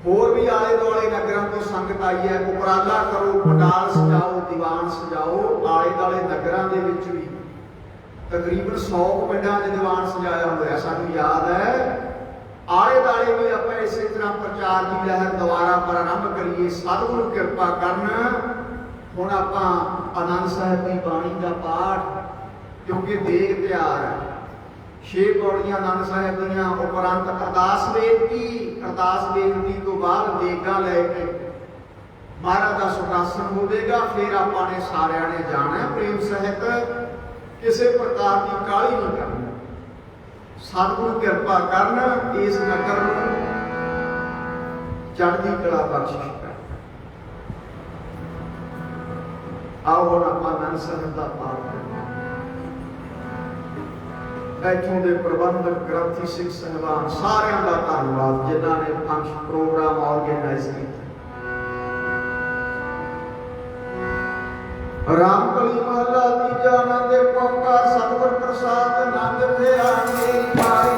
होर भी आले दुआले नगरों तो संगत आई है। उपराला करो, पंडाल सजाओ, दीवान सजाओ। आले दुआले नगरों के विच भी तकरीबन 100 पिंडां दे दीवान सजाया होया। सानूं याद है आले दाले भी आप इस तरह प्रचार की लहर दोबारा प्रारंभ करिए। सतगुरु कृपा करन। हुण आपां आनंद साहिब की बाणी का पाठ, क्योंकि देग तैयार है, 6 पौड़ियां आनंद साहिब दियां, उपरंत अरदास बेनती, अरदास बेनती तो बाद देगा लैके महाराज का सुखासन होगा। फिर आपने सारिया ने जाना प्रेम सहित, किसी प्रकार की काली नहीं करनी। सतगुरु कृपा करन, इस नगर चढ़ती कला बख्शिश कर। आओ हम आप आनंद साहिब का पाठ करना। इतों के प्रबंधक ग्रंथी सिख साहबान सारिਆਂ का धन्यवाद जिन्होंने फंक्शन प्रोग्राम ऑर्गेनाइज किया। रामकली महला तीजा आनंद एक ओंकार सतगुर प्रसाद आनंद थे आने पाई।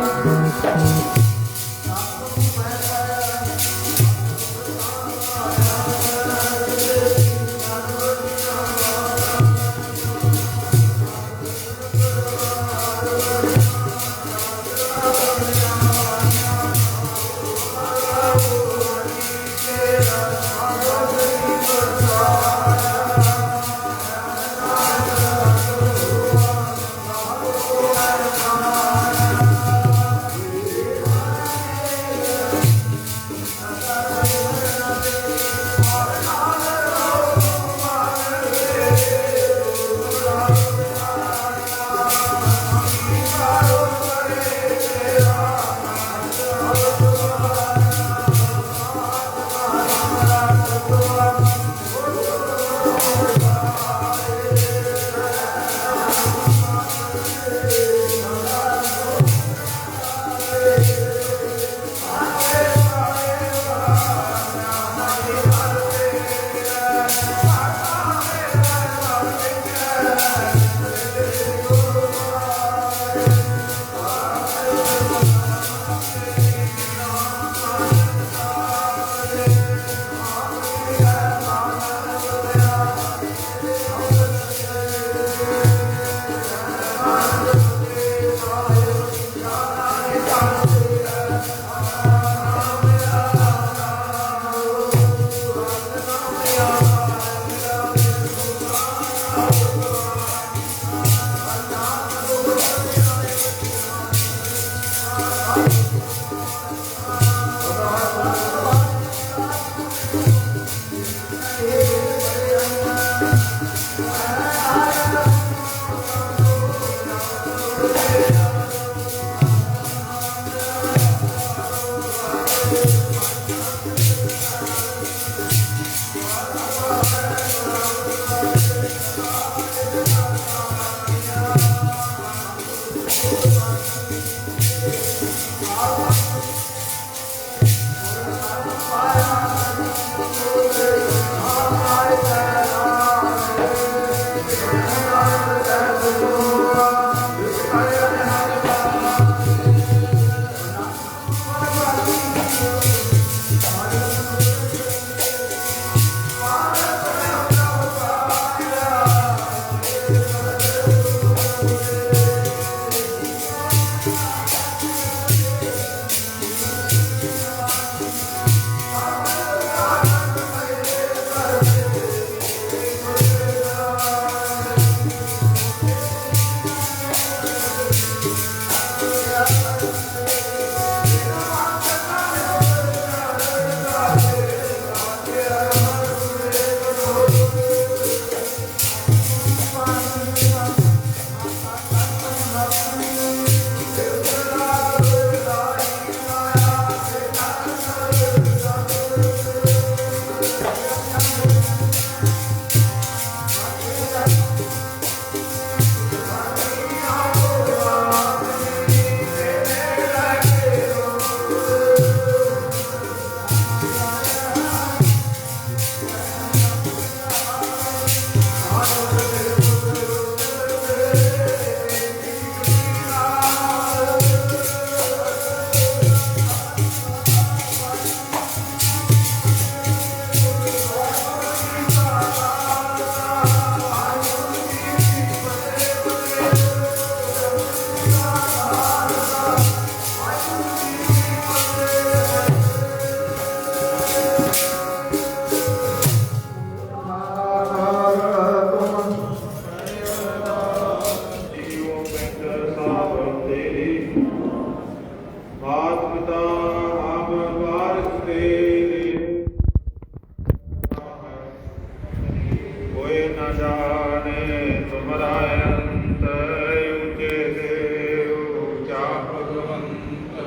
ਨਾਰਾਇਣ ਉਚੇ ਦੇਵ ਊਚਾ ਭਗਵੰਤ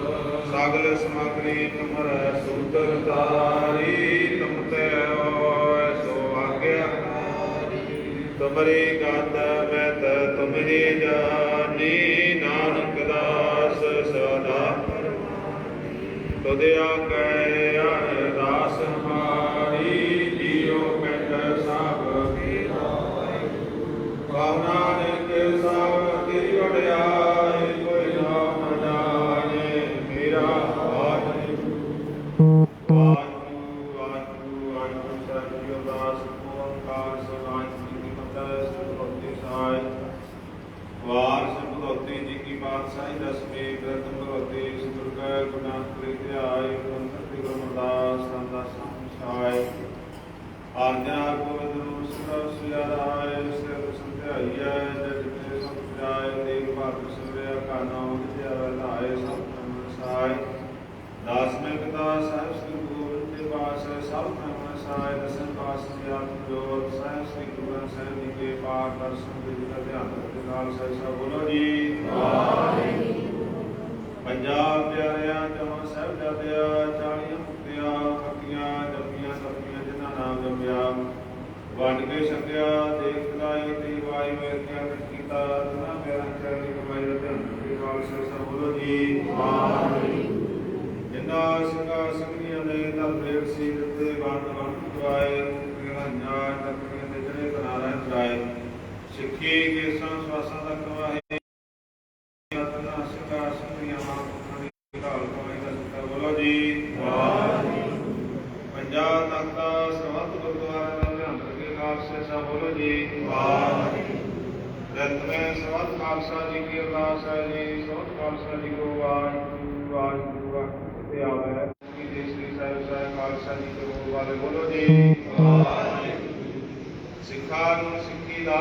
ਸਗਲ ਸਮਗਰੀ ਤੁਮਰੈ ਸੂਤਰ ਤਾਰੀ ਤੁਮ ਤੇ ਹੋਇ ਸੋ ਆਗਿਆਕਾਰੀ ਤੁਮਰੀ ਗਤ ਬੈਤ ਤੁਮਰੀ ਜਾਨੀ ਨਾਨਕ ਦਾਸ ਸਦਾ ਤੁਧ ਆਗੈ ਅਰਦਾਸ ਹਮਾਰੀ ਜੀਉ ਪੈਟ ਸਭ ਨਾਨਕ ਸਭ ਤੇਰੀ ਵਡਿਆਈ ਕੋਈ ਨਾਮ ਜਾਣੇ ਮੇਰਾ ਵਾਹਿਗੁਰੂ ਵਾਹਿਗੁਰੂ ਵਾਹਿਗੁਰੂ ਵਾਹਿਗੁਰੂ ਸਤਿ ਦਾਸ ਓੰਕਾਰ ਸਤਿ ਜੀ ਕੀ ਫਤਿਹ ਸਤਿ ਸਾਈ ਵਾਰ ਭਗਵਤੀ ਜੀ ਕੀ ਪਾਤਸ਼ਾਹੀ ਦਸਵੇਂ ਗ੍ਰੰਥ ਭਗਵਤੀ ਸਤਿਗੁਰਗੈ ਗੁਰਨਾਥ ਧਿਆਇ ਗੁਰਮਤਿ ਗੁਰਮਦਾਸ ਸੰਦਾ ਸੰਸਾਇ ਆਜਾ ਗੋਬਿੰਦ ਨੂੰ ਸੁਰ ਸਿਆਰਾਇ ਸਿਰ ਸੰਧਿਆਈਐ ਜਗ ਤੇ ਸਭ ਜਾਇ ਦੇਵ ਭਾਗ ਸਿਵਰਿਆ ਕਾ ਨਾਮ ਧਿਆਵੈ ਧਾਇ ਸਭ ਨਮਸਕਾਇ ਦਾਸਮੈ ਕਥਾ ਸਾਹਿਬ ਸ੍ਰੀ ਗੋਬਿੰਦ ਦੇ ਪਾਸ ਸਭ ਨਮਸਕਾਇ ਦਸਨ ਪਾਸ ਜੀ ਆਤਮ ਜੋਤ ਸਾਹਿਬ ਸ੍ਰੀ ਗੁਰੂ ਗ੍ਰੰਥ ਸਾਹਿਬ ਜੀ ਕੇ ਪਾਠ ਦਰਸ਼ਨ ਦੇ ਧਿਆਨ ਦੇ ਨਾਲ ਸਹਿਸਾ ਬੋਲੋ ਜੀ ਵਾਹਿਗੁਰੂ ਪੰਜਾਬ ਪਿਆਰਿਆਂ ਜਮਾ ਸਾਹਿਬ ਜਾਦਿਆ 40 ਮੁਕਤਿਆਂ ਫਕੀਆਂ ਜਪੀਆਂ ਤਪੀਆਂ ਜਿਨ੍ਹਾਂ ਨਾਮ ਜਪਿਆ ਵੰਡ ਕੇ ਛਕਿਆ ਦੇਖ ਲਾਈ ਤੇ ਵਾਈ ਮੇਰ ਕਿਆ ਕੀਤਾ ਤਨਾ ਮੇਰਾ ਚਰਨੀ ਕਮਾਈ ਦਾ ਧਿਆਨ ਦੇ ਨਾਲ ਸਹਿਸਾ ਬੋਲੋ ਜੀ ਵਾਹਿਗੁਰੂ ਜਿਨ੍ਹਾਂ ਸਿੰਘਾਂ ਸਿੰਘੀਆਂ ਨੇ ਧਰਮ ਸੀ ਦਿੱਤੇ ਬੰਦ ਬੰਦ ਦਵਾਏ ਗ੍ਰਹਣਾਂ ਤਕਰੀਆਂ ਦੇ ਜਿਹੜੇ ਬਨਾਰਾ ਦਰਾਏ ਸਿੱਖੀ ਕੇਸਾਂ ਸਵਾਸਾਂ ਦਾ ਕਵਾਹੇ ਤਨਾ ਸਿੰਘਾਂ ਸਿੰਘੀਆਂ ਮਹਾਂਪੁਰਖਾਂ ਦੀ ਢਾਲ ਕਮਾਈ ਦਾ ਸਿੱਖਾ ਬੋਲੋ ਜੀ ਵਾਹਿਗੁਰੂ ਪੰਜਾਬ ਤੱਕ ਦਾ ਸਰਬੱਤ ਗੁਰਦੁਆਰਾ ਦਾ ਧਿਆਨ ਰੱਖੇ ਖਾਲਸੇ ਸਾਹਿਬ ਬੋਲੋ ਜੀ ਵਾਹਿਗੁਰੂ ਰਤਨੇ ਸਰਬੱਤ ਖਾਲਸਾ ਜੀ ਕੀ ਅਰਦਾਸ ਹੈ ਜੀ ਸਰਬੱਤ ਖਾਲਸਾ ਜੀ ਕੋ ਵਾਹਿਗੁਰੂ ਵਾਹਿਗੁਰੂ ਵਾਹਿਗੁਰੂ ਤੇ ਆਵੇ ਜੀ ਦੇ ਸ੍ਰੀ ਸਾਹਿਬ ਸਾਹਿਬ ਖਾਲਸਾ ਜੀ ਦੇ ਬੋਲ ਵਾਲੇ ਬੋਲੋ ਜੀ ਵਾਹਿਗੁਰੂ ਸਿੱਖਾਂ ਨੂੰ ਸਿੱਖੀ ਦਾ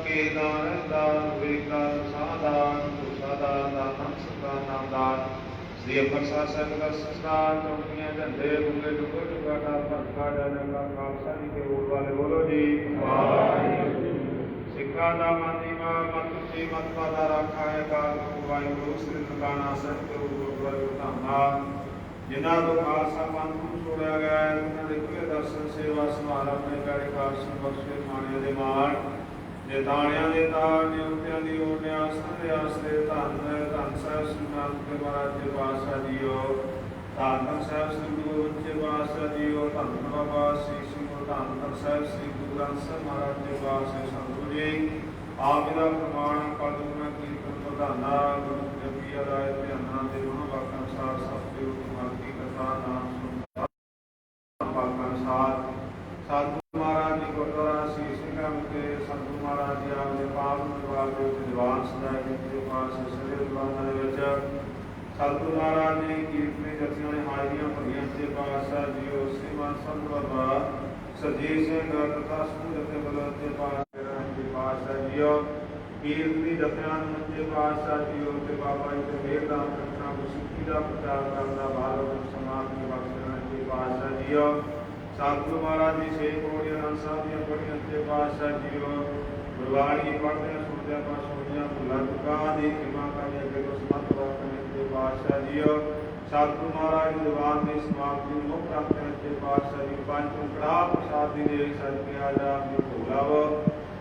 ਕੇ ਦਾਨ ਦਾਨ ਵੇਦਾਨ ਸਾਦਾਨ ਸਾਦਾਨ ਦਾਨ ਸਦਾ ਨਾਮ ਦਾਨ ਸ੍ਰੀ ਅੰਮ੍ਰਿਤਸਰ ਸਾਹਿਬ ਦਾ ਸੰਸਥਾਨ ਚੌਕੀਆਂ ਝੰਡੇ ਬੁੱਲੇ ਡੁੱਬੇ ਡੁੱਬਾ ਦਾ ਭਗਤਾ ਜਨ ਦਾ ਖਾਲਸਾ ਜੀ ਦੇ ਬੋਲ ਵਾਲੇ ਬੋਲੋ ਜੀ ਵਾਹਿਗੁਰੂ ਸਿੱਖਾਂ ਦਾ ਮਾਨੀਮਾ ਮਤ ਜੀ ਮਤ ਪਾਦਾ ਰਾਖਾ ਹੈ ਕਾਲ ਵਾਹਿਗੁਰੂ ਸ੍ਰੀ ਨਨਕਾਣਾ ਸਾਹਿਬ ਦੇ ਗੁਰਦੁਆਰੇ ਧੰਨਾ ਜਿਨ੍ਹਾਂ ਤੋਂ ਖਾਲਸਾ ਪੰਥ ਨੂੰ ਛੋੜਿਆ ਗਿਆ ਹੈ ਉਹਨਾਂ ਦੇ ਖੁੱਲੇ ਦਰਸ਼ਨ ਸੇਵਾ ਸੰਭਾਲ ਆਪਣੇ ਪਿਆਰੇ ਖਾਲਸਾ ਬਖਸ਼ੇ ਮਾਣਿਆਂ ਦੇ ਮਾਣ ਜੇ ਤਾਣਿਆਂ ਦੇ ਤਾਣ ਨਿਉਤਿਆਂ ਦੀ ਓੜਿਆ ਸੰਦੇ ਆਸਰੇ ਧੰਨ ਧੰਨ ਸਾਹਿਬ ਸ੍ਰੀ ਨਾਨਕ ਦੇਵ ਮਹਾਰਾਜ ਜੀ ਪਾਤਸ਼ਾਹ ਜੀਓ ਧੰਨ ਧੰਨ ਸਾਹਿਬ ਸ੍ਰੀ ਗੁਰੂ ਗੋਬਿੰਦ ਜੀ ਪਾਤਸ਼ਾਹ ਜੀਓ ਧੰਨ ਬਾਬਾ ਸ੍ਰੀ ਸਿੰਘ ਧੰਨ ਧੰਨ ਸਾਹਿਬ ਸ੍ਰੀ ਗੁਰੂ ਗ੍ਰੰਥ ਸਾਹਿਬ ਮਹਾਰਾਜ ਜੀ ਪਾਤਸ਼ਾਹ ਸੰਤੋ ਜੀ ਆਪ ਦਾ ਪ੍ਰਮਾਣ ਪਦਮਾ ਕੀਰਤਨ ਪ੍ਰਧਾਨਾ ਗੁਰੂ ਜਪੀ ਅਰਾਇ ਧਿਆਨਾਂ ਦੇ ਮਹਾਂਵਾਕਾਂ ਅਨੁਸਾਰ ਸਤਿ ਗੁਰੂ ਕੀ ਕਥਾ ਨਾਮ ਸੁਣਦਾ ਵਾਕਾਂ ਅਨੁਸਾਰ ਸਤਿਗੁਰੂ ਮਹਾਰਾਜ ਜੀ ਗੁਰਦੁਆਰਾ ਸੀ ਸਿੰਘਾਂ ਵਿਖੇ ਸਤਿਗੁਰੂ ਮਹਾਰਾਜ ਜੀ ਆਪ ਦੇ ਪਾਵਨ ਦਰਬਾਰ ਦੇ ਵਿੱਚ ਦੀਵਾਨ ਸਜਾਏ ਗਏ ਤੇ ਪਾਸ ਸਜੇ ਦੀਵਾਨਾਂ ਦੇ ਵਿੱਚ ਸਤਿਗੁਰੂ ਮਹਾਰਾਜ ਜੀ ਕੀਰਤਨੀ ਜਥਿਆਂ ਨੇ ਹਾਜ਼ਰੀਆਂ ਭਰੀਆਂ ਤੇ ਪਾਤਸ਼ਾਹ ਜੀ ਉਸ ਸ੍ਰੀਮਾਨ ਸੰਤ ਬਾਬਾ ਸਰਜੀਤ ਸਿੰਘ ਤਥਾ ਸਮੂਹ ਜਥੇ ਬਲਵੰਤ ਦੇ ਪਾਤਸ਼ਾਹ ਜੀਓ ਕੀਰਤਨੀ ਜਥਿਆਂ ਨੂੰ ਮੰਜੇ ਪਾਤਸ਼ਾਹ ਜੀਓ ਤੇ ਬਾਬਾ ਜੀ ਦੇ ਮੇਰ ਦਾ ਰੱਖਣਾ ਗੁਰਸਿੱਖੀ ਦਾ ਪ੍ਰਚਾਰ ਕਰਨ ਦਾ ਬਾਲਵ ਸਮਾਜ ਦੀ ਬਖਸ਼ਣਾ ਜੀ ਪਾਤਸ਼ਾਹ ਜੀਓ ਸਤਿਗੁਰੂ ਮਹਾਰਾਜ ਜੀ ਸੇ ਕੋੜੀਆਂ ਨਾਲ ਸਾਹਿਬ ਦੀਆਂ ਪੜੀਆਂ ਤੇ ਪਾਤਸ਼ਾਹ ਜੀਓ ਗੁਰਬਾਣੀ ਪੜ੍ਹਦਿਆਂ ਸੁਣਦਿਆਂ ਪਾਤਸ਼ਾਹੀਆਂ ਭੁੱਲਾਂ ਚੁੱਕਾਂ ਦੀ ਖਿਮਾ ਕਰਕੇ ਅੱਗੇ ਤੋਂ ਸਮਤ ਵਰਤਣੇ ਤੇ ਪਾਤਸ਼ਾਹ ਜੀਓ ਸਤਿਗੁਰੂ ਮਹਾਰਾਜ ਦੀ ਦੀਵਾਨ ਦੀ ਸਮਾਪਤੀ ਨੂੰ ਮੁੱਖ ਰੱਖਦੇ ਤੇ ਪਾਤਸ਼ਾਹ ਜੀ ਪੰਜ ਕੜਾਹ ਪ੍ਰਸਾਦ ਦੀ ਦੇ ਸਦਕੇ ਆ ਜਾ ਦੀ ਭੋਲਾਵ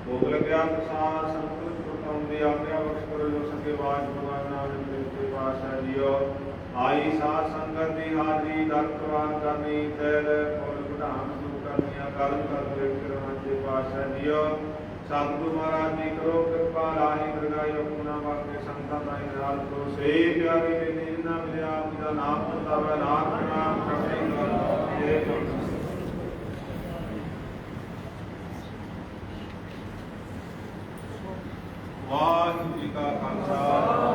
ਭੋਗ ਲੱਗਿਆ ਪ੍ਰਸਾਦ ਸੰਤੁਸ਼ਟ ਕਰਤਾਉਂ ਦੀ ਆਗਿਆ ਬਖਸ਼ ਕਰੋ ਜੋ ਸਕੇ ਬਾਜ ਭਗਵਾਨ ਨਾਮ ਦੇ ਪਾਤਸ਼ਾਹ ਜੀਓ ਆਈ ਸਾਧ ਸੰਗਤ ਦੀ ਹਾਜ਼ਰੀ ਦਰ ਪ੍ਰਵਾਨ ਕਰਨੀ ਤੈਲ ਫੁੱਲ ਵਧਾਨ ਸ਼ੁਰੂ ਕਰਨੀਆਂ ਕਰਮ ਕਰ ਵੇਖ ਕਰਨਾ ਤੇ ਪਾਤਸ਼ਾਹ ਜੀਓ ਸਤਿਗੁਰੂ ਮਹਾਰਾਜ ਜੀ ਕਰੋ ਕਿਰਪਾ ਰਾਹੀ ਦਰਗਾਹ ਆਪਣਾ ਵਾਸਤੇ ਸੰਤਾਂ ਦਾ ਇਨਾਲ ਕਰੋ ਸੇ ਪਿਆਰੀ ਦੇ ਨੀਂਦ ਨਾ ਮਿਲਿਆ ਆਪ ਦਾ ਨਾਮ ਚੰਦਾਵੇ ਨਾਮ ਨਾਮ ਕਰਨੇ ਜੈ ਵਾਹਿਗੁਰੂ ਜੀ ਕਾ ਖਾਲਸਾ